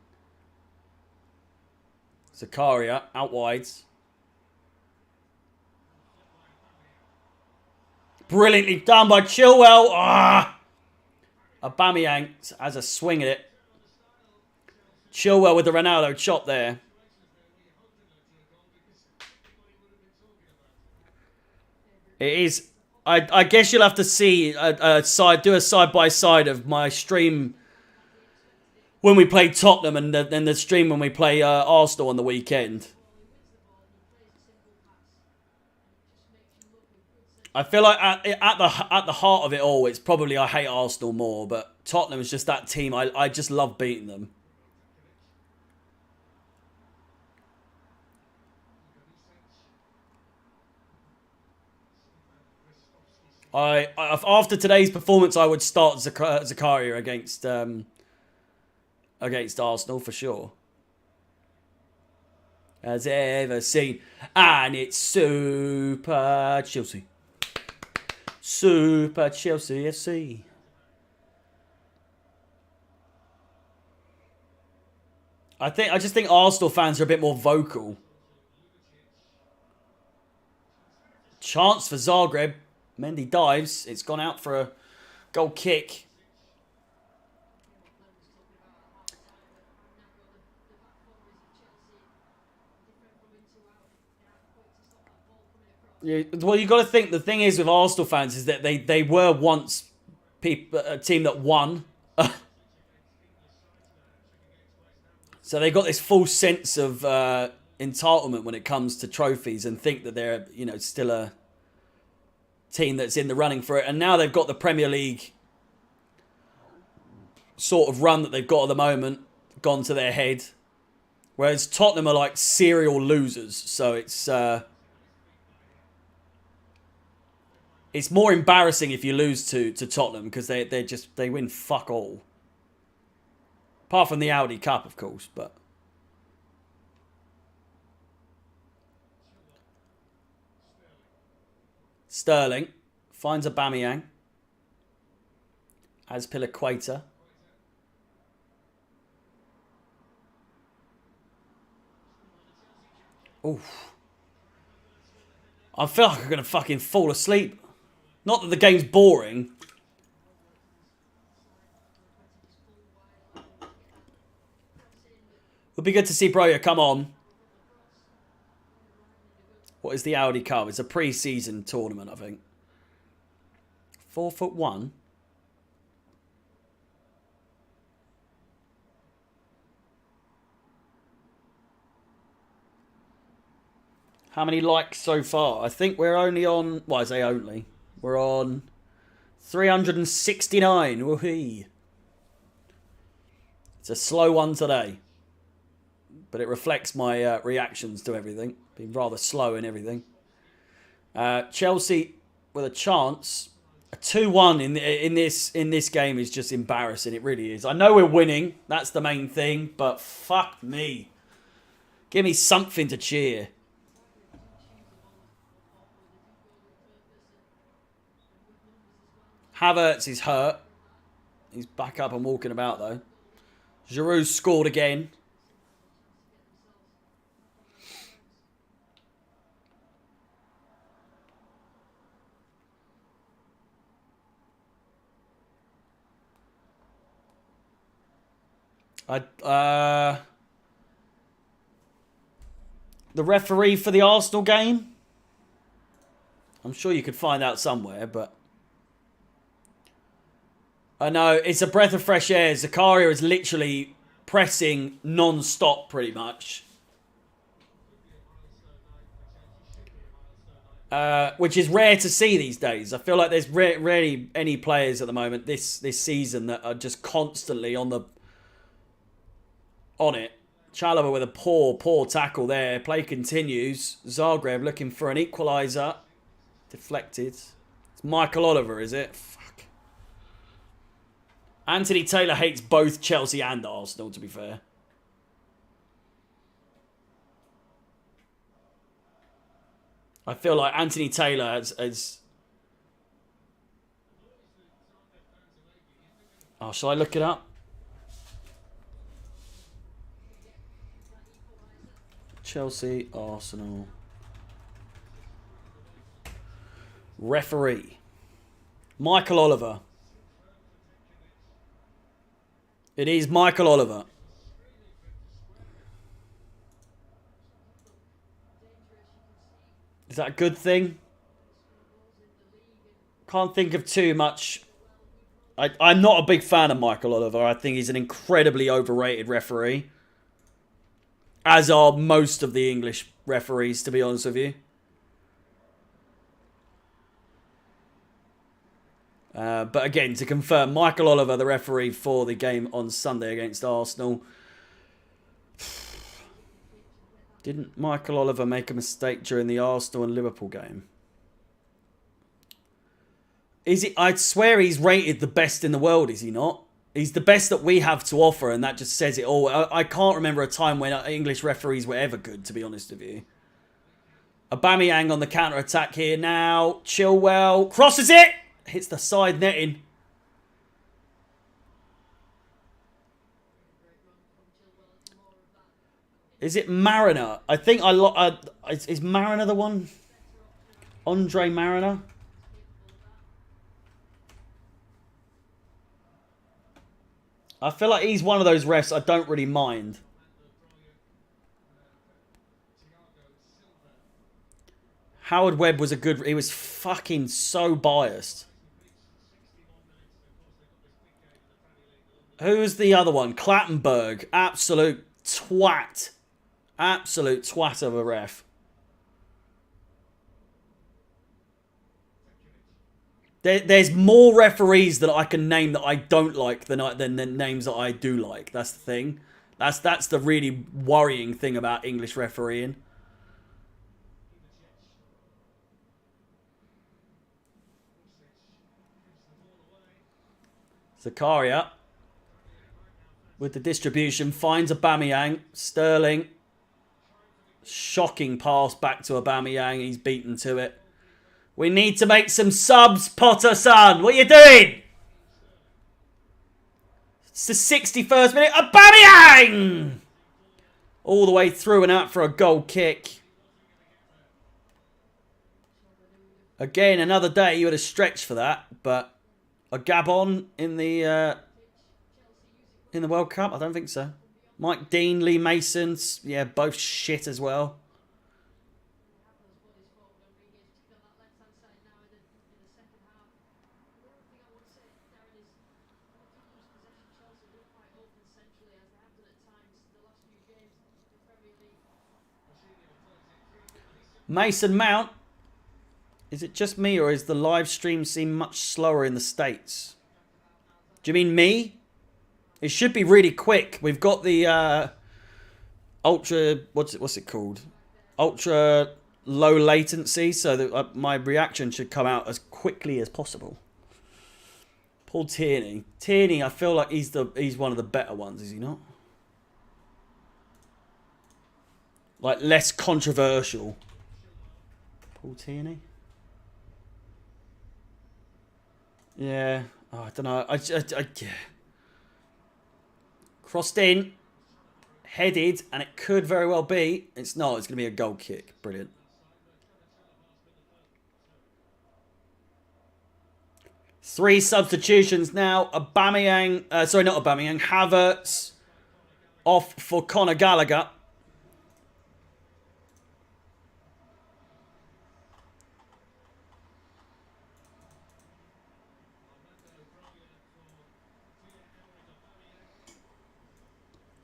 Zakaria out wide. Brilliantly done by Chilwell. Ah! Aubameyang has a swing at it. Chilwell with the Ronaldo chop there. It is. I guess you'll have to see do a side by side of my stream when we play Tottenham and then the stream when we play Arsenal on the weekend. I feel like at the heart of it all, it's probably I hate Arsenal more, but Tottenham is just that team. I just love beating them. After today's performance, I would start Zakaria against Arsenal for sure. As ever seen, and it's Super Chelsea. Super Chelsea FC. I just think Arsenal fans are a bit more vocal. Chance for Zagreb. Mendy dives. It's gone out for a goal kick. Yeah, well, you got to think the thing is with Arsenal fans is that they were once a team that won. So they got this full sense of entitlement when it comes to trophies and think that they're, still a team that's in the running for it. And now they've got the Premier League sort of run that they've got at the moment gone to their head. Whereas Tottenham are like serial losers. So it's more embarrassing if you lose to Tottenham because they win fuck all. Apart from the Audi Cup, of course, but Sterling finds Aubameyang. Azpilicueta. Oof. I feel like I'm going to fucking fall asleep. Not that the game's boring. Would be good to see Broya come on. What is the Audi Cup? It's a pre-season tournament, I think. 4'1". How many likes so far? I think we're only on... Well, I say only. We're on 369. Woohoo. It's a slow one today. But it reflects my reactions to everything. Being rather slow in everything. Chelsea with a chance. A 2-1 in this game is just embarrassing. It really is. I know we're winning. That's the main thing. But fuck me. Give me something to cheer. Havertz is hurt. He's back up and walking about though. Giroud scored again. The referee for the Arsenal game? I'm sure you could find out somewhere, but... I know, it's a breath of fresh air. Zakaria is literally pressing non-stop, pretty much. Which is rare to see these days. I feel like there's rarely any players at the moment this season that are just constantly on it. Chalobah with a poor tackle there. Play continues. Zagreb looking for an equaliser. Deflected. It's Michael Oliver, is it? Fuck. Anthony Taylor hates both Chelsea and Arsenal, to be fair. I feel like Anthony Taylor has... Oh, shall I look it up? Chelsea, Arsenal. Referee. Michael Oliver. It is Michael Oliver. Is that a good thing? Can't think of too much. I'm not a big fan of Michael Oliver. I think he's an incredibly overrated referee. As are most of the English referees, to be honest with you. But again, to confirm, Michael Oliver, the referee for the game on Sunday against Arsenal. Didn't Michael Oliver make a mistake during the Arsenal and Liverpool game? Is it? I'd swear he's rated the best in the world, is he not? He's the best that we have to offer, and that just says it all. I can't remember a time when English referees were ever good, to be honest with you. Aubameyang on the counter-attack here now. Chilwell crosses it! Hits the side netting. Is it Mariner? I think is Mariner the one? Andre Mariner? I feel like he's one of those refs I don't really mind. Howard Webb was a good... He was fucking so biased. Who's the other one? Clattenburg. Absolute twat. Absolute twat of a ref. There's more referees that I can name that I don't like than the names that I do like. That's the thing. That's the really worrying thing about English refereeing. Zakaria with the distribution finds Aubameyang. Sterling. Shocking pass back to Aubameyang. He's beaten to it. We need to make some subs, Potter-san. What are you doing? It's the 61st minute. Aubameyang! All the way through and out for a goal kick. Again, another day you would have stretched for that, but a Gabon in the World Cup? I don't think so. Mike Dean, Lee Mason, yeah, both shit as well. Mason Mount. Is it just me, or is the live stream seem much slower in the States? Do you mean me? It should be really quick. We've got the ultra, what's it called? Ultra low latency, so that my reaction should come out as quickly as possible. Paul Tierney. Tierney, I feel like he's one of the better ones, is he not? Like less controversial. Paul Tierney. Yeah. Oh, I don't know. Yeah. Crossed in, headed, and it could very well be. It's not. It's going to be a goal kick. Brilliant. Three substitutions now. Aubameyang, sorry, not Aubameyang. Havertz off for Conor Gallagher.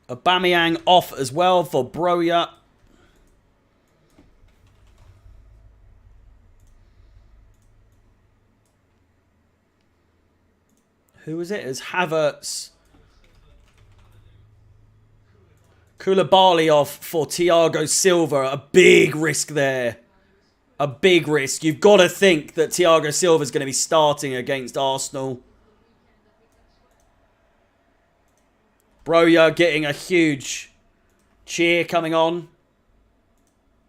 Aubameyang off as well for Broja. Who was it? It was Havertz. Koulibaly off for Thiago Silva. A big risk there. A big risk. You've got to think that Thiago Silva is going to be starting against Arsenal. Broja getting a huge cheer coming on.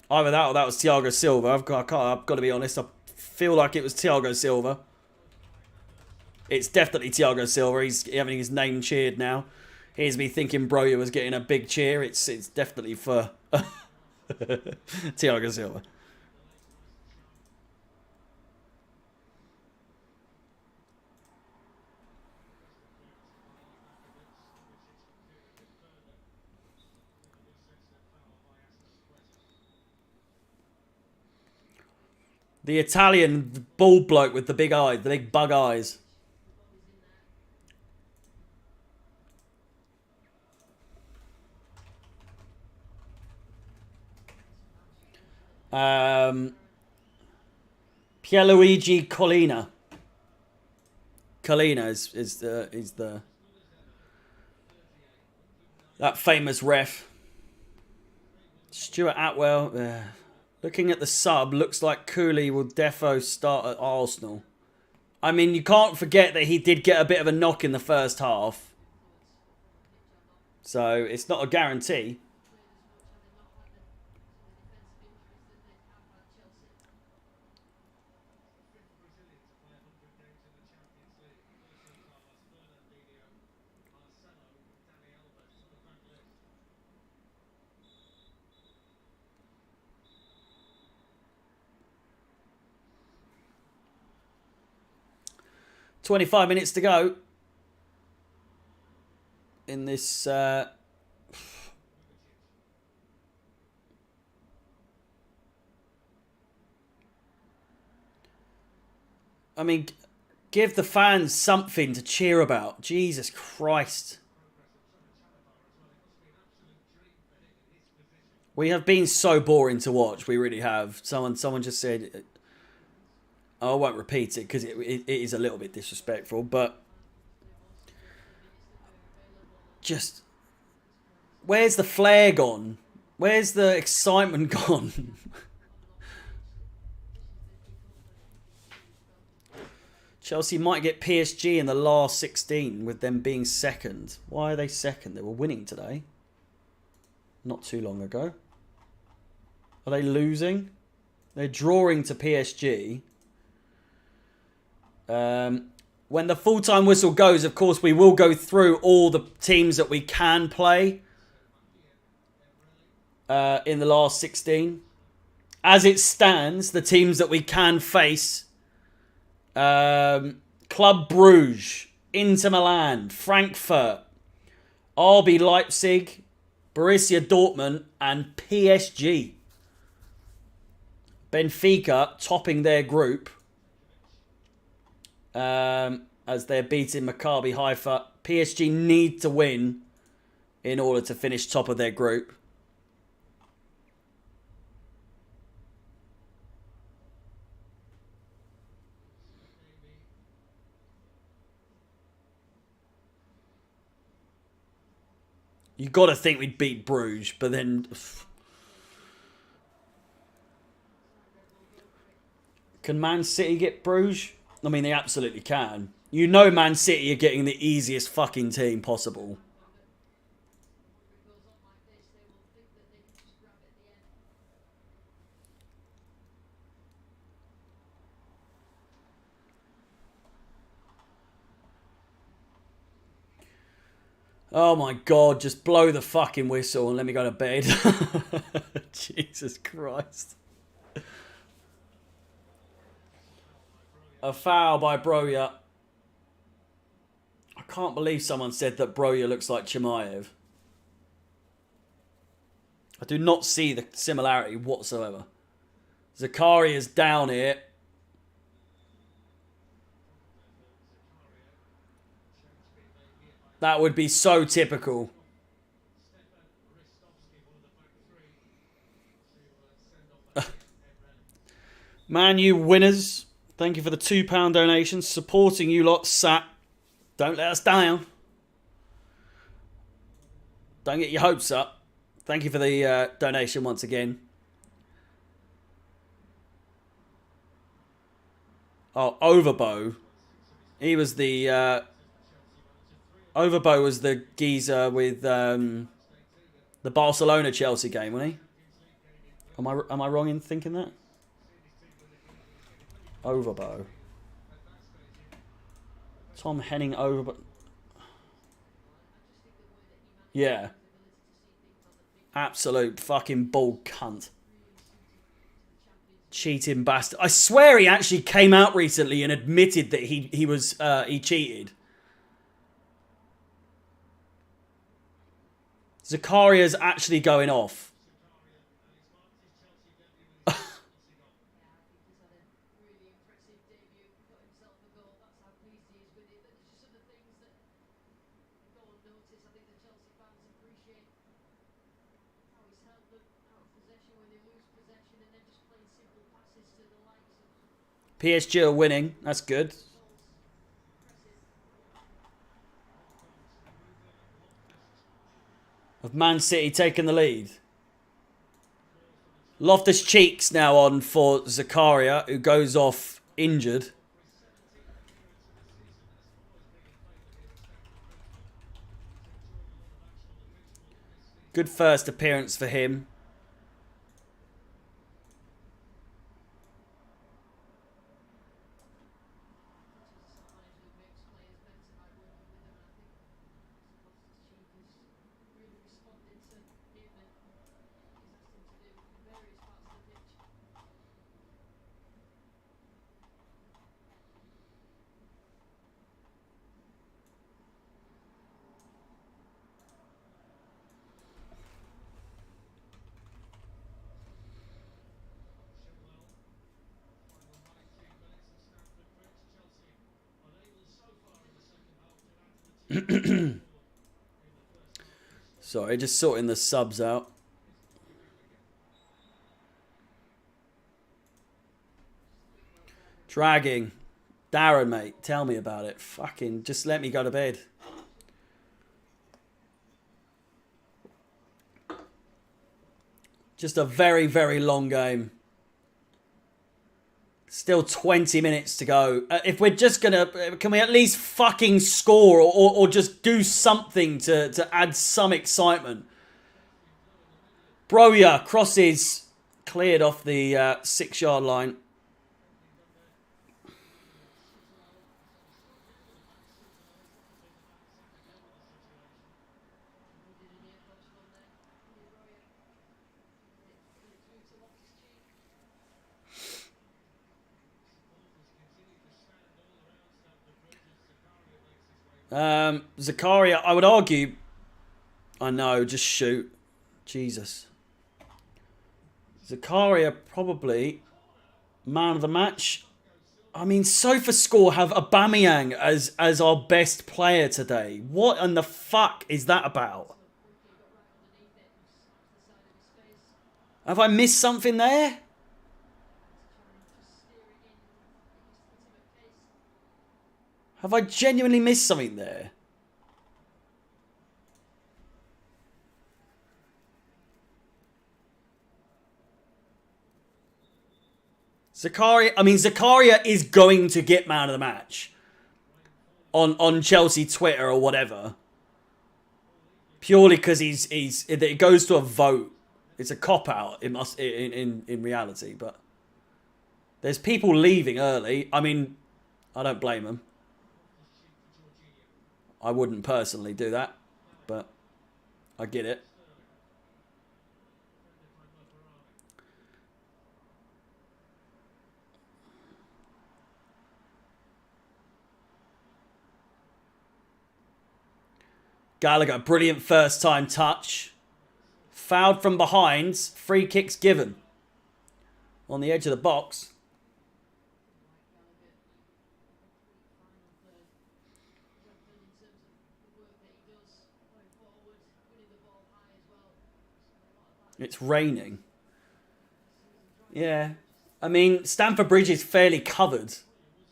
Either that or that was Thiago Silva. I've got to be honest. I feel like it was Thiago Silva. It's definitely Thiago Silva. He's having his name cheered now. Here's me thinking Broja was getting a big cheer. It's definitely for Thiago Silva. The Italian bald bloke with the big eyes, the big bug eyes. Pierluigi Collina. Collina is the that famous ref. Stuart Atwell. Looking at the sub, looks like Cooley will defo start at Arsenal. I mean, you can't forget that he did get a bit of a knock in the first half. So, it's not a guarantee. $25 minutes to go in this I mean, give the fans something to cheer about. Jesus Christ. We have been so boring to watch. We really have. Someone just said... I won't repeat it because it is a little bit disrespectful, but just where's the flair gone? Where's the excitement gone? Chelsea might get PSG in the last 16 with them being second. Why are they second? They were winning today. Not too long ago. Are they losing? They're drawing to PSG. When the full-time whistle goes, of course, we will go through all the teams that we can play in the last 16. As it stands, the teams that we can face: Club Brugge, Inter Milan, Frankfurt, RB Leipzig, Borussia Dortmund, and PSG. Benfica topping their group as they're beating Maccabi Haifa. PSG need to win in order to finish top of their group. You got to think we'd beat Bruges, but then... Can Man City get Bruges? I mean, they absolutely can. You know Man City are getting the easiest fucking team possible. Oh my God, just blow the fucking whistle and let me go to bed. Jesus Christ. A foul by Broja. I can't believe someone said that Broja looks like Chimaev. I do not see the similarity whatsoever. Zakari is down here. That would be so typical. Man U winners. Thank you for the £2 donation. Supporting you lot, Sat. Don't let us down. Don't get your hopes up. Thank you for the donation once again. Oh, Overbo. He was the... Overbo was the geezer with the Barcelona-Chelsea game, wasn't he? Am I wrong in thinking that? Overbo. Tom Henning Overbo. Yeah. Absolute fucking bald cunt. Cheating bastard. I swear he actually came out recently and admitted that he cheated. Zakaria's actually going off. PSG are winning. That's good. Have Man City taken the lead? Loftus-Cheek's now on for Zakaria, who goes off injured. Good first appearance for him. Sorry, just sorting the subs out. Dragging. Darren, mate, tell me about it. Fucking, just let me go to bed. Just a very, very long game. Still 20 minutes to go. If we're just going to... Can we at least fucking score or just do something to add some excitement? Broja crosses cleared off the 6-yard line. Zakaria, I would argue. I know, just shoot. Jesus. Zakaria probably man of the match. I mean, SofaScore have Aubameyang as our best player today. What in the fuck is that about? Have I missed something there? Have I genuinely missed something there? Zakaria is going to get man of the match on Chelsea Twitter or whatever, purely because it goes to a vote. It's a cop out. It must in reality, but there's people leaving early. I mean, I don't blame them. I wouldn't personally do that, but I get it. Gallagher, brilliant first time touch. Fouled from behind. Free kicks given. On the edge of the box. It's raining. Yeah. I mean, Stamford Bridge is fairly covered,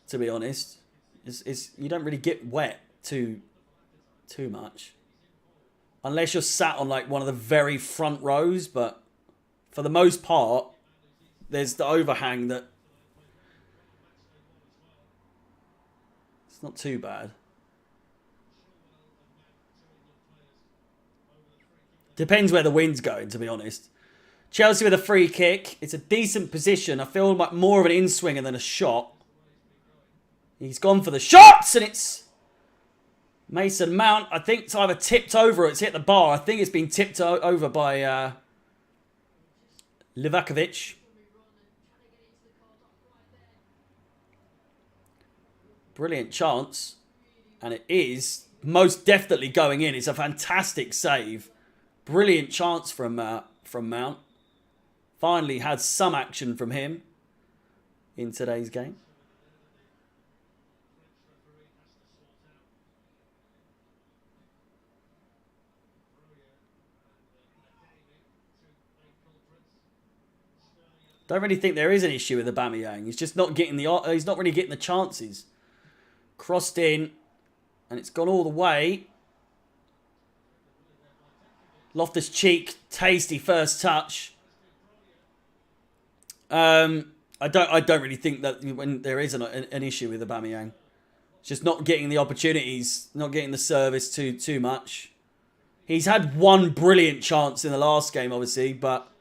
to be honest. You don't really get wet too much. Unless you're sat on like one of the very front rows, but for the most part, there's the overhang that it's not too bad. Depends where the wind's going, to be honest. Chelsea with a free kick. It's a decent position. I feel like more of an in-swinger than a shot. He's gone for the shots, and it's Mason Mount. I think it's either tipped over or it's hit the bar. I think it's been tipped over by Livakovic. Brilliant chance. And it is most definitely going in. It's a fantastic save. Brilliant chance from Mount. Finally had some action from him in today's game. Don't really think there is an issue with Aubameyang. He's just not getting he's not really getting the chances. Crossed in, and it's gone all the way. Loftus-Cheek, tasty first touch. I don't really think that when there is an issue with Aubameyang, it's just not getting the opportunities, not getting the service too much. He's had one brilliant chance in the last game, obviously, but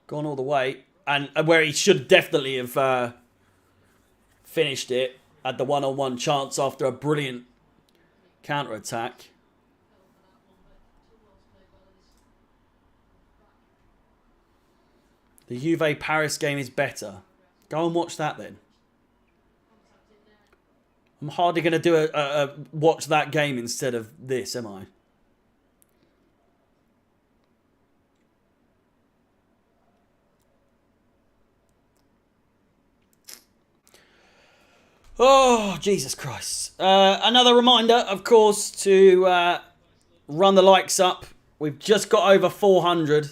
gone all the way, and where he should definitely have finished it, had the one-on-one chance after a brilliant counter-attack. The Juve Paris game is better. Go and watch that then. I'm hardly going to do a watch that game instead of this, am I? Oh, Jesus Christ. Another reminder, of course, to run the likes up. We've just got over 400.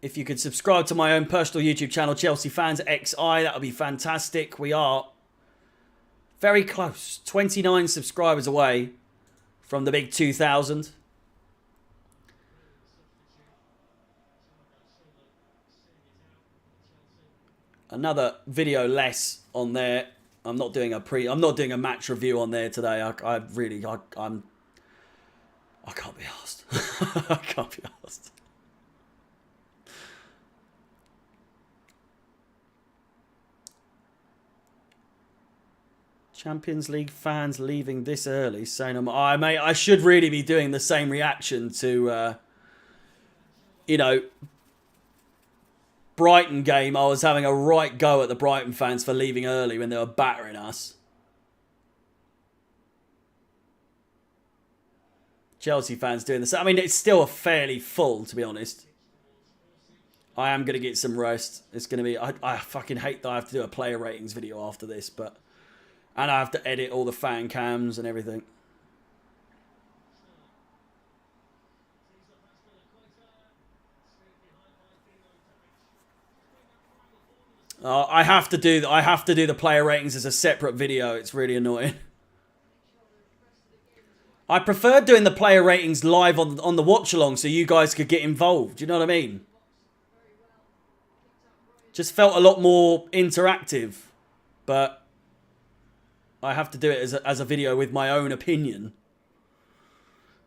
If you could subscribe to my own personal YouTube channel, Chelsea Fans XI, that would be fantastic. We are very close. 29 subscribers away from the big 2,000. Another video less on there. I'm not doing a match review on there today. I can't be arsed. I can't be arsed. Champions League fans leaving this early, saying, mate, I should really be doing the same reaction to, Brighton game, I was having a right go at the Brighton fans for leaving early when they were battering us. Chelsea fans doing this. I mean, it's still a fairly full, to be honest. I am going to get some rest. It's going to be... I fucking hate that I have to do a player ratings video after this, but... And I have to edit all the fan cams and everything. I have to do the player ratings as a separate video. It's really annoying. I preferred doing the player ratings live on the watch along so you guys could get involved. Do you know what I mean? Just felt a lot more interactive, but I have to do it as a video with my own opinion.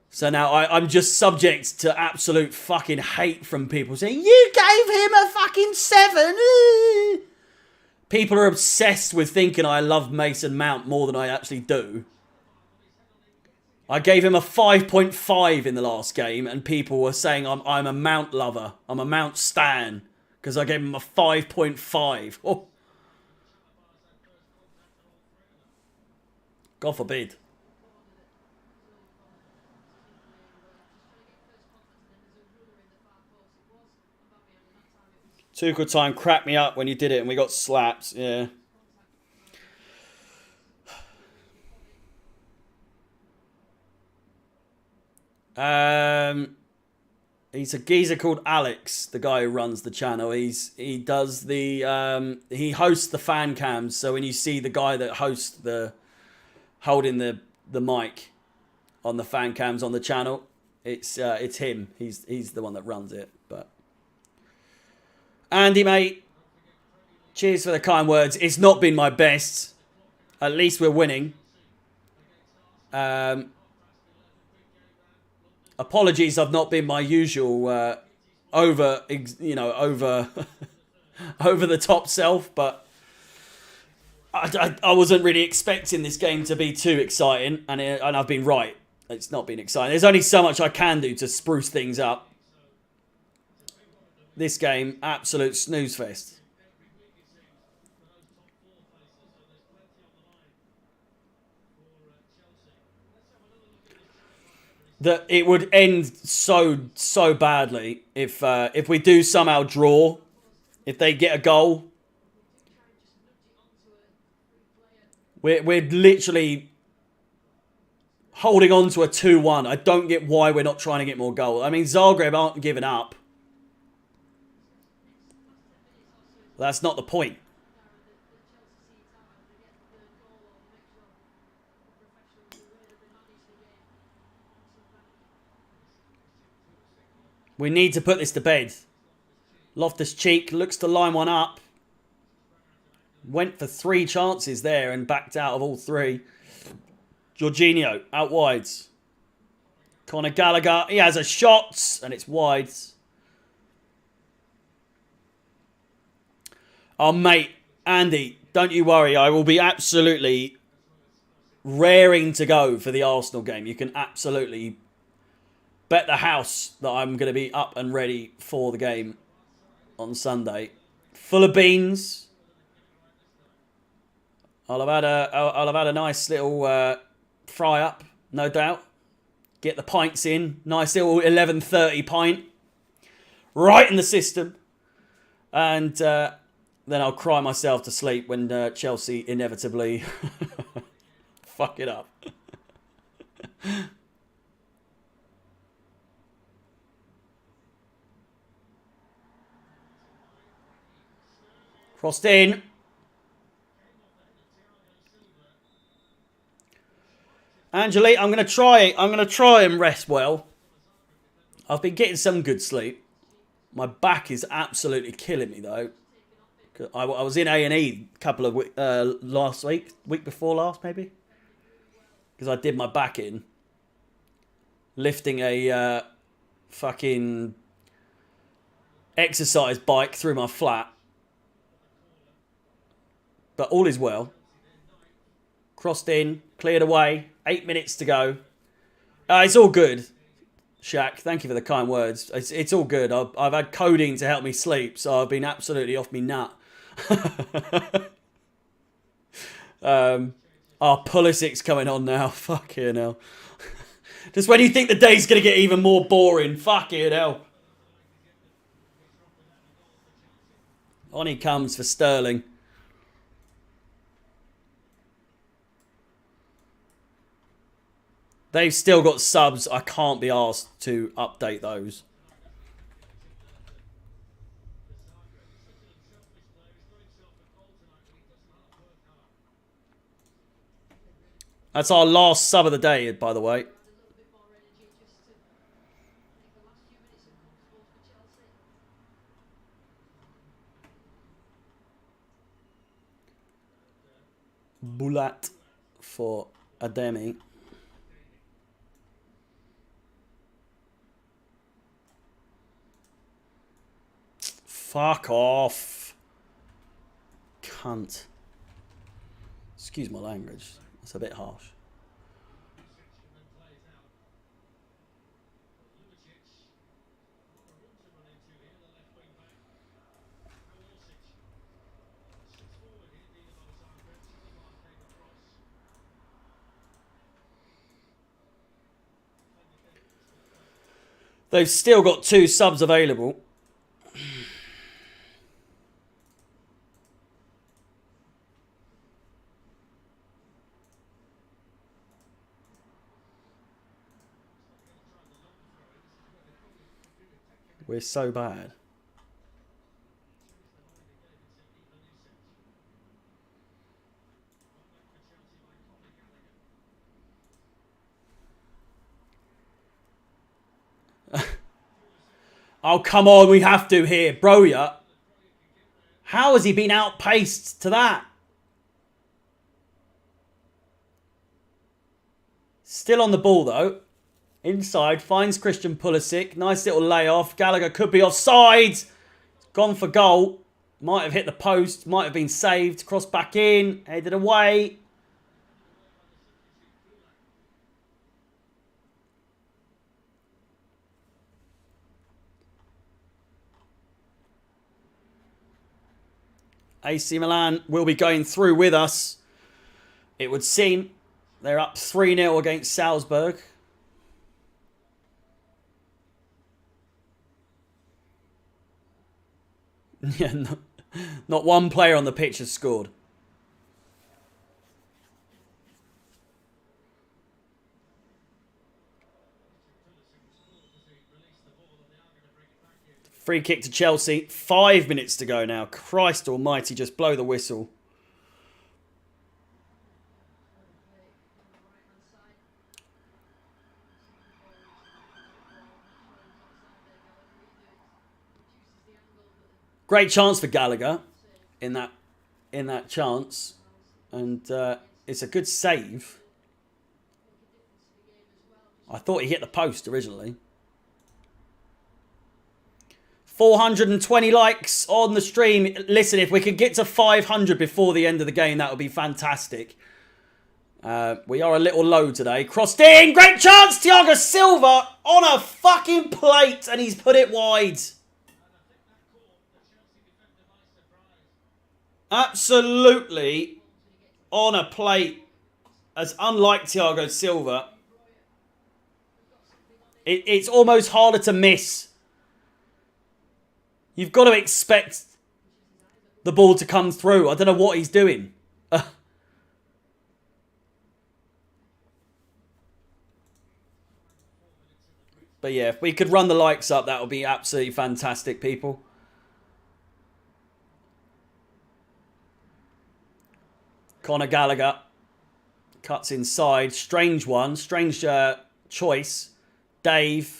So now I'm just subject to absolute fucking hate from people saying, you gave him a fucking 7. People are obsessed with thinking I love Mason Mount more than I actually do. I gave him a 5.5 in the last game, and people were saying I'm a Mount lover. I'm a Mount stan, because I gave him a 5.5. Oh. God forbid. Tuchel time cracked me up when you did it and we got slapped. Yeah. He's a geezer called Alex, the guy who runs the channel. He does the he hosts the fan cams. So when you see the guy that hosts the holding the mic on the fan cams on the channel, it's him. He's the one that runs it. But Andy, mate, cheers for the kind words. It's not been my best. At least we're winning. Apologies, I've not been my usual over over the top self, but I wasn't really expecting this game to be too exciting, and I've been right. It's not been exciting. There's only so much I can do to spruce things up. This game, absolute snooze fest. That it would end so badly if we do somehow draw, if they get a goal. We're literally holding on to a 2-1. I don't get why we're not trying to get more goals. I mean, Zagreb aren't giving up. That's not the point. We need to put this to bed. Loftus-Cheek looks to line one up. Went for 3 chances there and backed out of all 3. Jorginho out wide. Conor Gallagher, he has a shot and it's wide. Oh, mate, Andy, don't you worry. I will be absolutely raring to go for the Arsenal game. You can absolutely bet the house that I'm going to be up and ready for the game on Sunday. Full of beans. I'll have had a nice little fry up, no doubt. Get the pints in. Nice little 11:30 pint. Right in the system. And then I'll cry myself to sleep when Chelsea inevitably fuck it up. Crossed in. Angelique, I'm gonna try and rest well. I've been getting some good sleep. My back is absolutely killing me though. I was in A&E a couple of last week before last maybe, because I did my back in lifting a fucking exercise bike through my flat. But all is well. Crossed in, cleared away. 8 minutes to go. It's all good. Shaq. Thank you for the kind words. It's all good. I've had codeine to help me sleep, so I've been absolutely off me nut. Pulisic's coming on now. Fucking hell. Just when you think the day's going to get even more boring. Fucking hell. On he comes for Sterling. They've still got subs. I can't be asked to update those. That's our last sub of the day, by the way. Bulat for Ademi. Fuck off. Cunt. Excuse my language. That's a bit harsh. They've still got 2 subs available. We're so bad. Oh, come on, we have to here. Broya. How has he been outpaced to that? Still on the ball, though. Inside, finds Christian Pulisic. Nice little layoff. Gallagher could be offside. Gone for goal. Might have hit the post. Might have been saved. Cross back in. Headed away. AC Milan will be going through with us. It would seem. They're up 3-0 against Salzburg. Yeah, not one player on the pitch has scored. Free kick to Chelsea. 5 minutes to go now. Christ almighty, just blow the whistle. Great chance for Gallagher in that chance. And it's a good save. I thought he hit the post originally. 420 likes on the stream. Listen, if we could get to 500 before the end of the game, that would be fantastic. We are a little low today. Crossed in. Great chance. Thiago Silva on a fucking plate. And he's put it wide. Absolutely on a plate. As unlike Thiago Silva. It's almost harder to miss. You've got to expect the ball to come through. I don't know what he's doing. But yeah, if we could run the likes up, that would be absolutely fantastic, people. Conor Gallagher cuts inside. Strange one. Strange choice. Dave.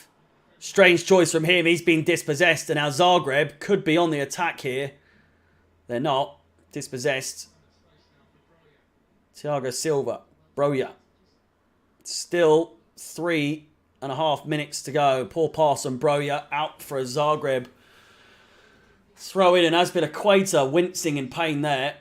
Strange choice from him. He's been dispossessed. And now Zagreb could be on the attack here. They're not. Dispossessed. Thiago Silva. Broya. Still 3.5 minutes to go. Poor pass on Broya. Out for a Zagreb throw in. And Azpilicueta wincing in pain there.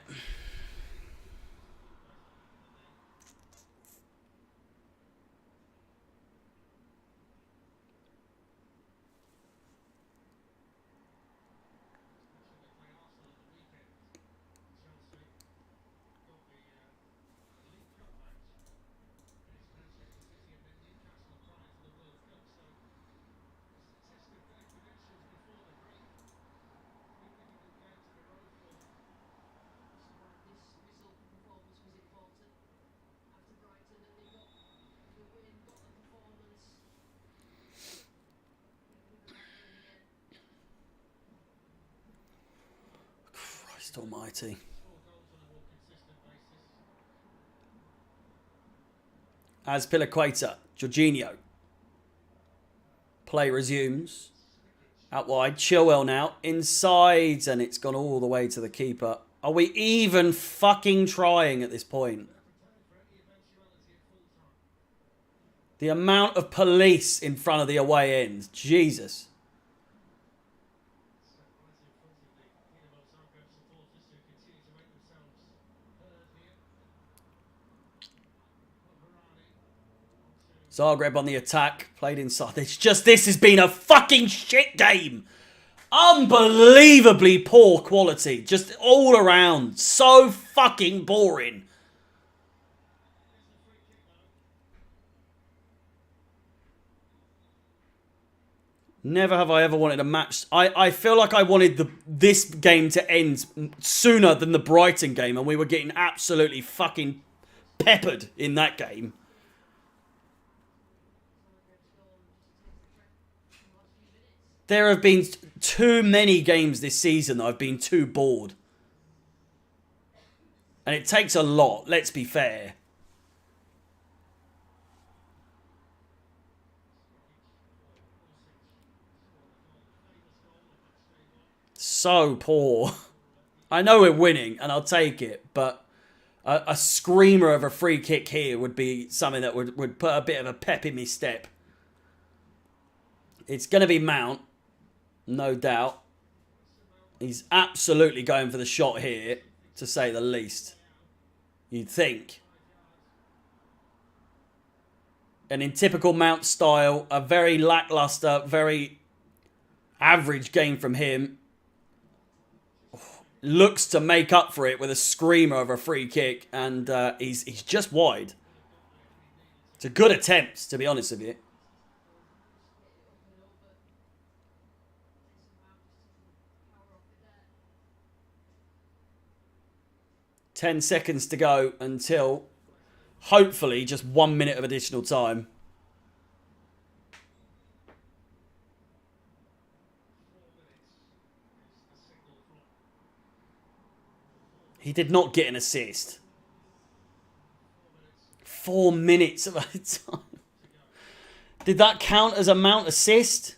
Christ almighty. Azpilicueta, Jorginho. Play resumes. Out wide, Chilwell now. Inside, and it's gone all the way to the keeper. Are we even fucking trying at this point? The amount of police in front of the away end. Jesus. Zagreb on the attack. Played inside. It's just, this has been a fucking shit game. Unbelievably poor quality. Just all around. So fucking boring. Never have I ever wanted a match. I feel like I wanted this game to end sooner than the Brighton game, and we were getting absolutely fucking peppered in that game. There have been too many games this season that I've been too bored. And it takes a lot, let's be fair. So poor. I know we're winning, and I'll take it, but a screamer of a free kick here would be something that would put a bit of a pep in my step. It's going to be Mount. No doubt. He's absolutely going for the shot here, to say the least. You'd think. And in typical Mount style, a very lackluster, very average game from him. Looks to make up for it with a screamer of a free kick, and he's just wide. It's a good attempt, to be honest with you. 10 seconds to go until, hopefully, just 1 minute of additional time. He did not get an assist. 4 minutes of time. Did that count as a Mount assist?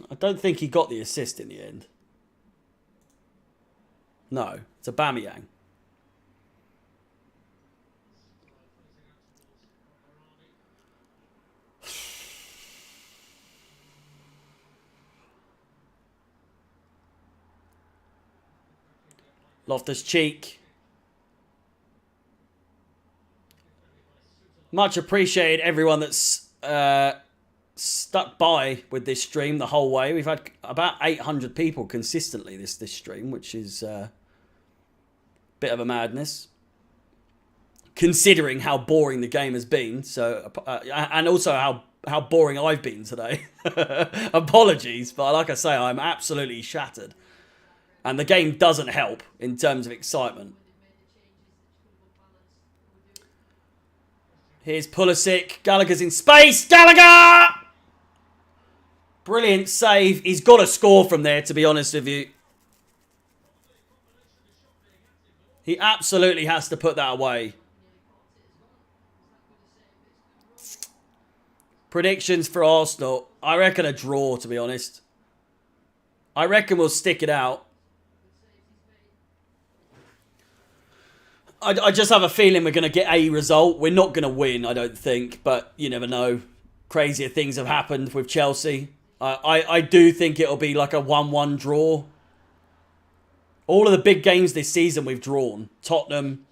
I don't think he got the assist in the end. No, it's Aubameyang. Loftus-Cheek. Much appreciated everyone that's stuck by with this stream the whole way. We've had about 800 people consistently this stream, which is a bit of a madness, considering how boring the game has been. So, and also how boring I've been today. Apologies, but like I say, I'm absolutely shattered. And the game doesn't help in terms of excitement. Here's Pulisic. Gallagher's in space. Gallagher! Brilliant save. He's got to score from there, to be honest with you. He absolutely has to put that away. Predictions for Arsenal. I reckon a draw, to be honest. I reckon we'll stick it out. I just have a feeling we're going to get a result. We're not going to win, I don't think. But you never know. Crazier things have happened with Chelsea. I do think it'll be like a 1-1 draw. All of the big games this season we've drawn. Tottenham,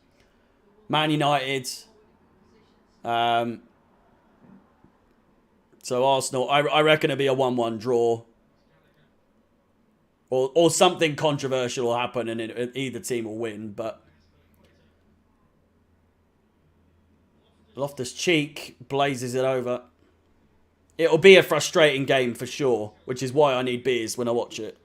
Man United. So Arsenal, I reckon it'll be a 1-1 draw. Or something controversial will happen and either team will win. But Loftus-Cheek blazes it over. It'll be a frustrating game for sure, which is why I need beers when I watch it.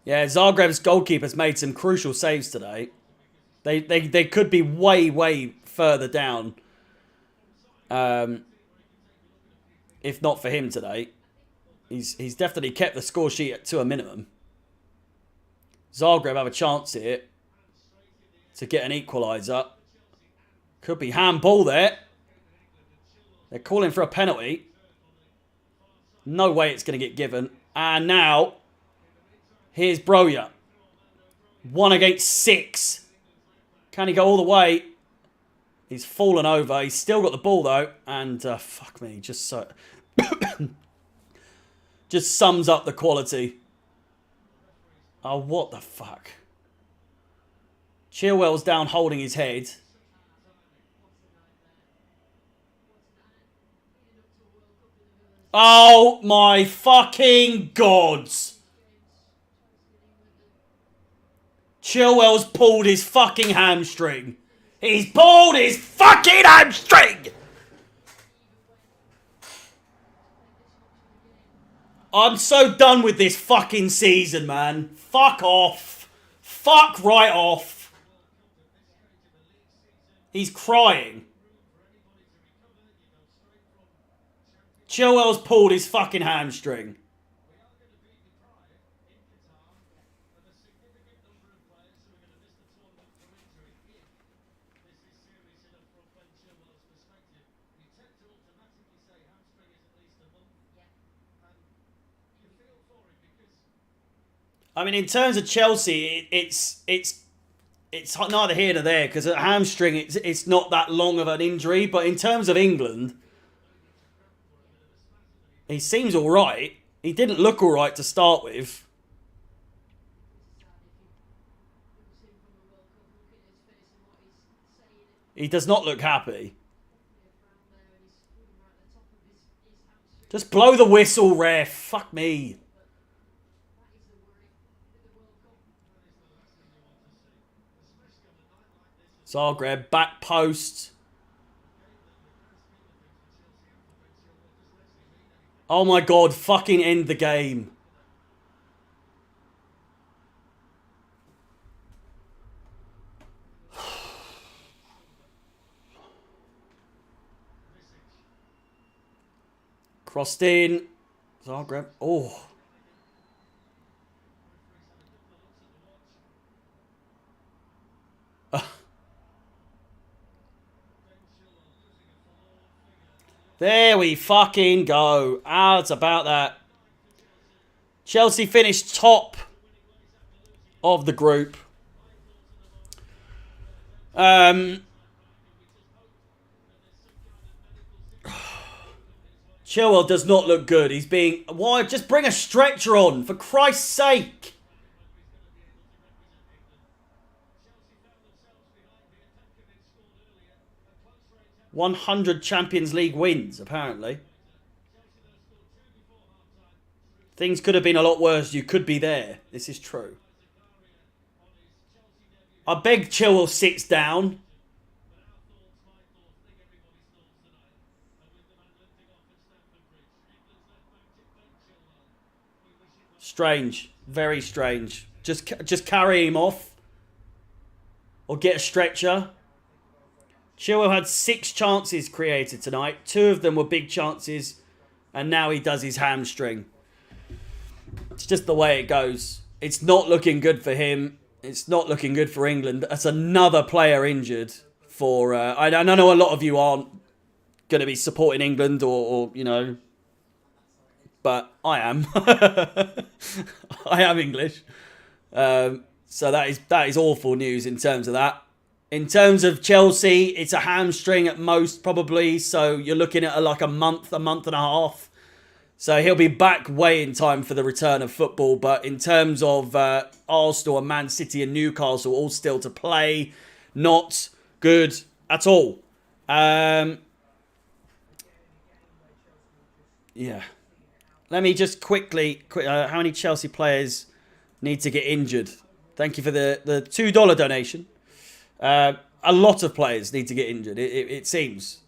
Yeah, Zagreb's goalkeeper's made some crucial saves today. They could be way further down. If not for him today. He's definitely kept the score sheet to a minimum. Zagreb have a chance here to get an equaliser. Could be handball there. They're calling for a penalty. No way it's going to get given. And now, here's Broja. 1 against 6. Can he go all the way? He's fallen over. He's still got the ball though. And fuck me, just so... just sums up the quality. Oh, what the fuck? Chilwell's down holding his head. Oh my fucking gods. Chilwell's pulled his fucking hamstring. He's pulled his fucking hamstring! I'm so done with this fucking season, man. Fuck off. Fuck right off. He's crying. Chilwell's pulled his fucking hamstring. I mean, in terms of Chelsea, it's neither here nor there because a hamstring it's not that long of an injury. But in terms of England, he seems all right. He didn't look all right to start with. He does not look happy. Just blow the whistle, ref. Fuck me. Zagreb, back post. Oh my god, fucking end the game. Crossed in. Zagreb. Oh. There we fucking go. Ah, it's about that. Chelsea finished top of the group. Chilwell does not look good. He's being... Why? Just bring a stretcher on, for Christ's sake. ...100 Champions League wins, apparently. Things could have been a lot worse. You could be there. This is true. I beg Chilwell sits down. Strange. Very strange. Just carry him off. Or get a stretcher. Chilwell had 6 chances created tonight. 2 of them were big chances. And now he does his hamstring. It's just the way it goes. It's not looking good for him. It's not looking good for England. That's another player injured. For I know a lot of you aren't going to be supporting England or you know. But I am. I am English. So that is awful news in terms of that. In terms of Chelsea, it's a hamstring at most, probably. So you're looking at like a month and a half. So he'll be back way in time for the return of football. But in terms of Arsenal and Man City and Newcastle, all still to play. Not good at all. Yeah. Let me just quickly... how many Chelsea players need to get injured? Thank you for the $2 donation. A lot of players need to get injured, it seems.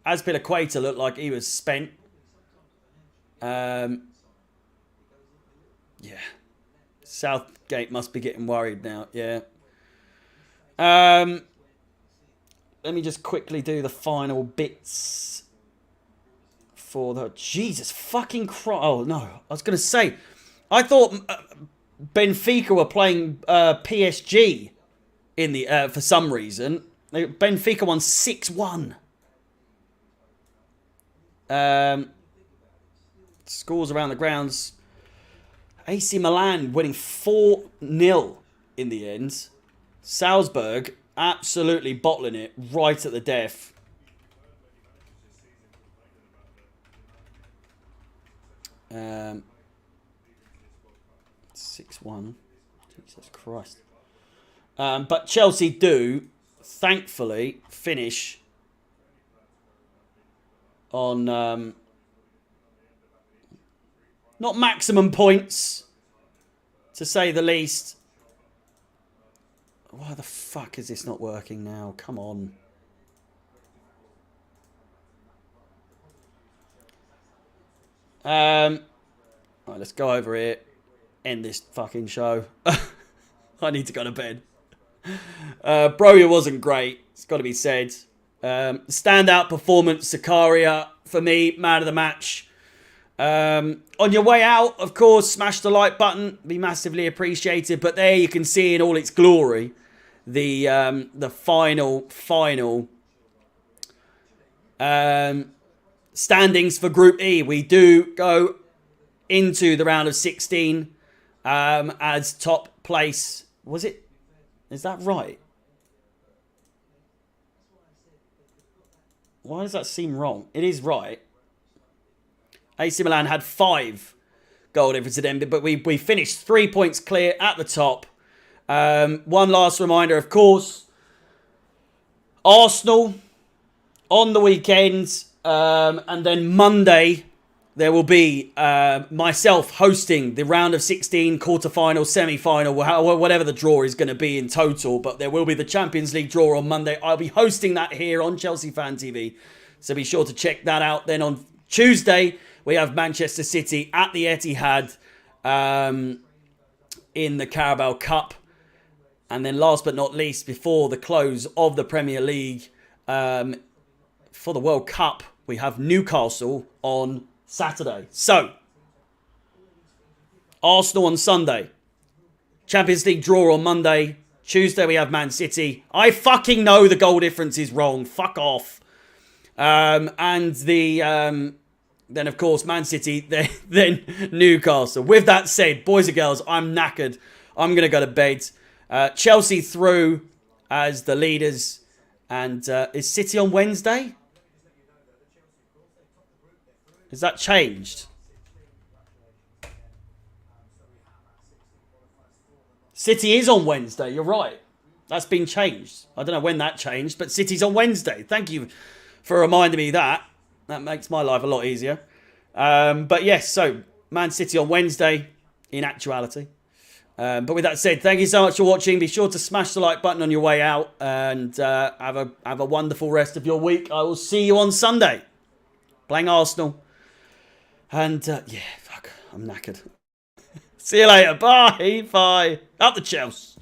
Azpilicueta looked like he was spent. Yeah. Southgate must be getting worried now. Yeah. Let me just quickly do the final bits for the... Jesus fucking Christ. Oh, no. I was going to say, I thought Benfica were playing PSG in the for some reason. Benfica won 6-1. Scores around the grounds. AC Milan winning 4-0 in the end. Salzburg absolutely bottling it right at the death. Um, 6-1. Jesus Christ. But Chelsea do, thankfully, finish on not maximum points, to say the least. Why the fuck is this not working now? Come on. Right, let's go over here. End this fucking show. I need to go to bed. Broja wasn't great. It's got to be said. Standout performance, Zakaria, for me, man of the match. On your way out, of course, smash the like button. Be massively appreciated. But there you can see in all its glory the final standings for Group E. We do go into the round of 16 as top place. Was it? Is that right? Why does that seem wrong? It is right. AC Milan had 5 goal difference at end, but we finished 3 points clear at the top. One last reminder, of course, Arsenal on the weekend, and then Monday there will be myself hosting the round of 16, quarter-final, semi-final, whatever the draw is going to be in total. But there will be the Champions League draw on Monday. I'll be hosting that here on Chelsea Fan TV. So be sure to check that out. Then on Tuesday, we have Manchester City at the Etihad in the Carabao Cup. And then last but not least, before the close of the Premier League, for the World Cup, we have Newcastle on Saturday. So, Arsenal on Sunday. Champions League draw on Monday. Tuesday we have Man City. I fucking know the goal difference is wrong. Fuck off. And then of course Man City, then Newcastle. With that said, boys and girls, I'm knackered. I'm going to go to bed. Chelsea through as the leaders. And is City on Wednesday? Has that changed? City is on Wednesday. You're right. That's been changed. I don't know when that changed, but City's on Wednesday. Thank you for reminding me that. That makes my life a lot easier. But yes, so Man City on Wednesday in actuality. But with that said, thank you so much for watching. Be sure to smash the like button on your way out and have a wonderful rest of your week. I will see you on Sunday playing Arsenal. And yeah, fuck, I'm knackered. See you later. Bye. Bye. Up the Chelsea.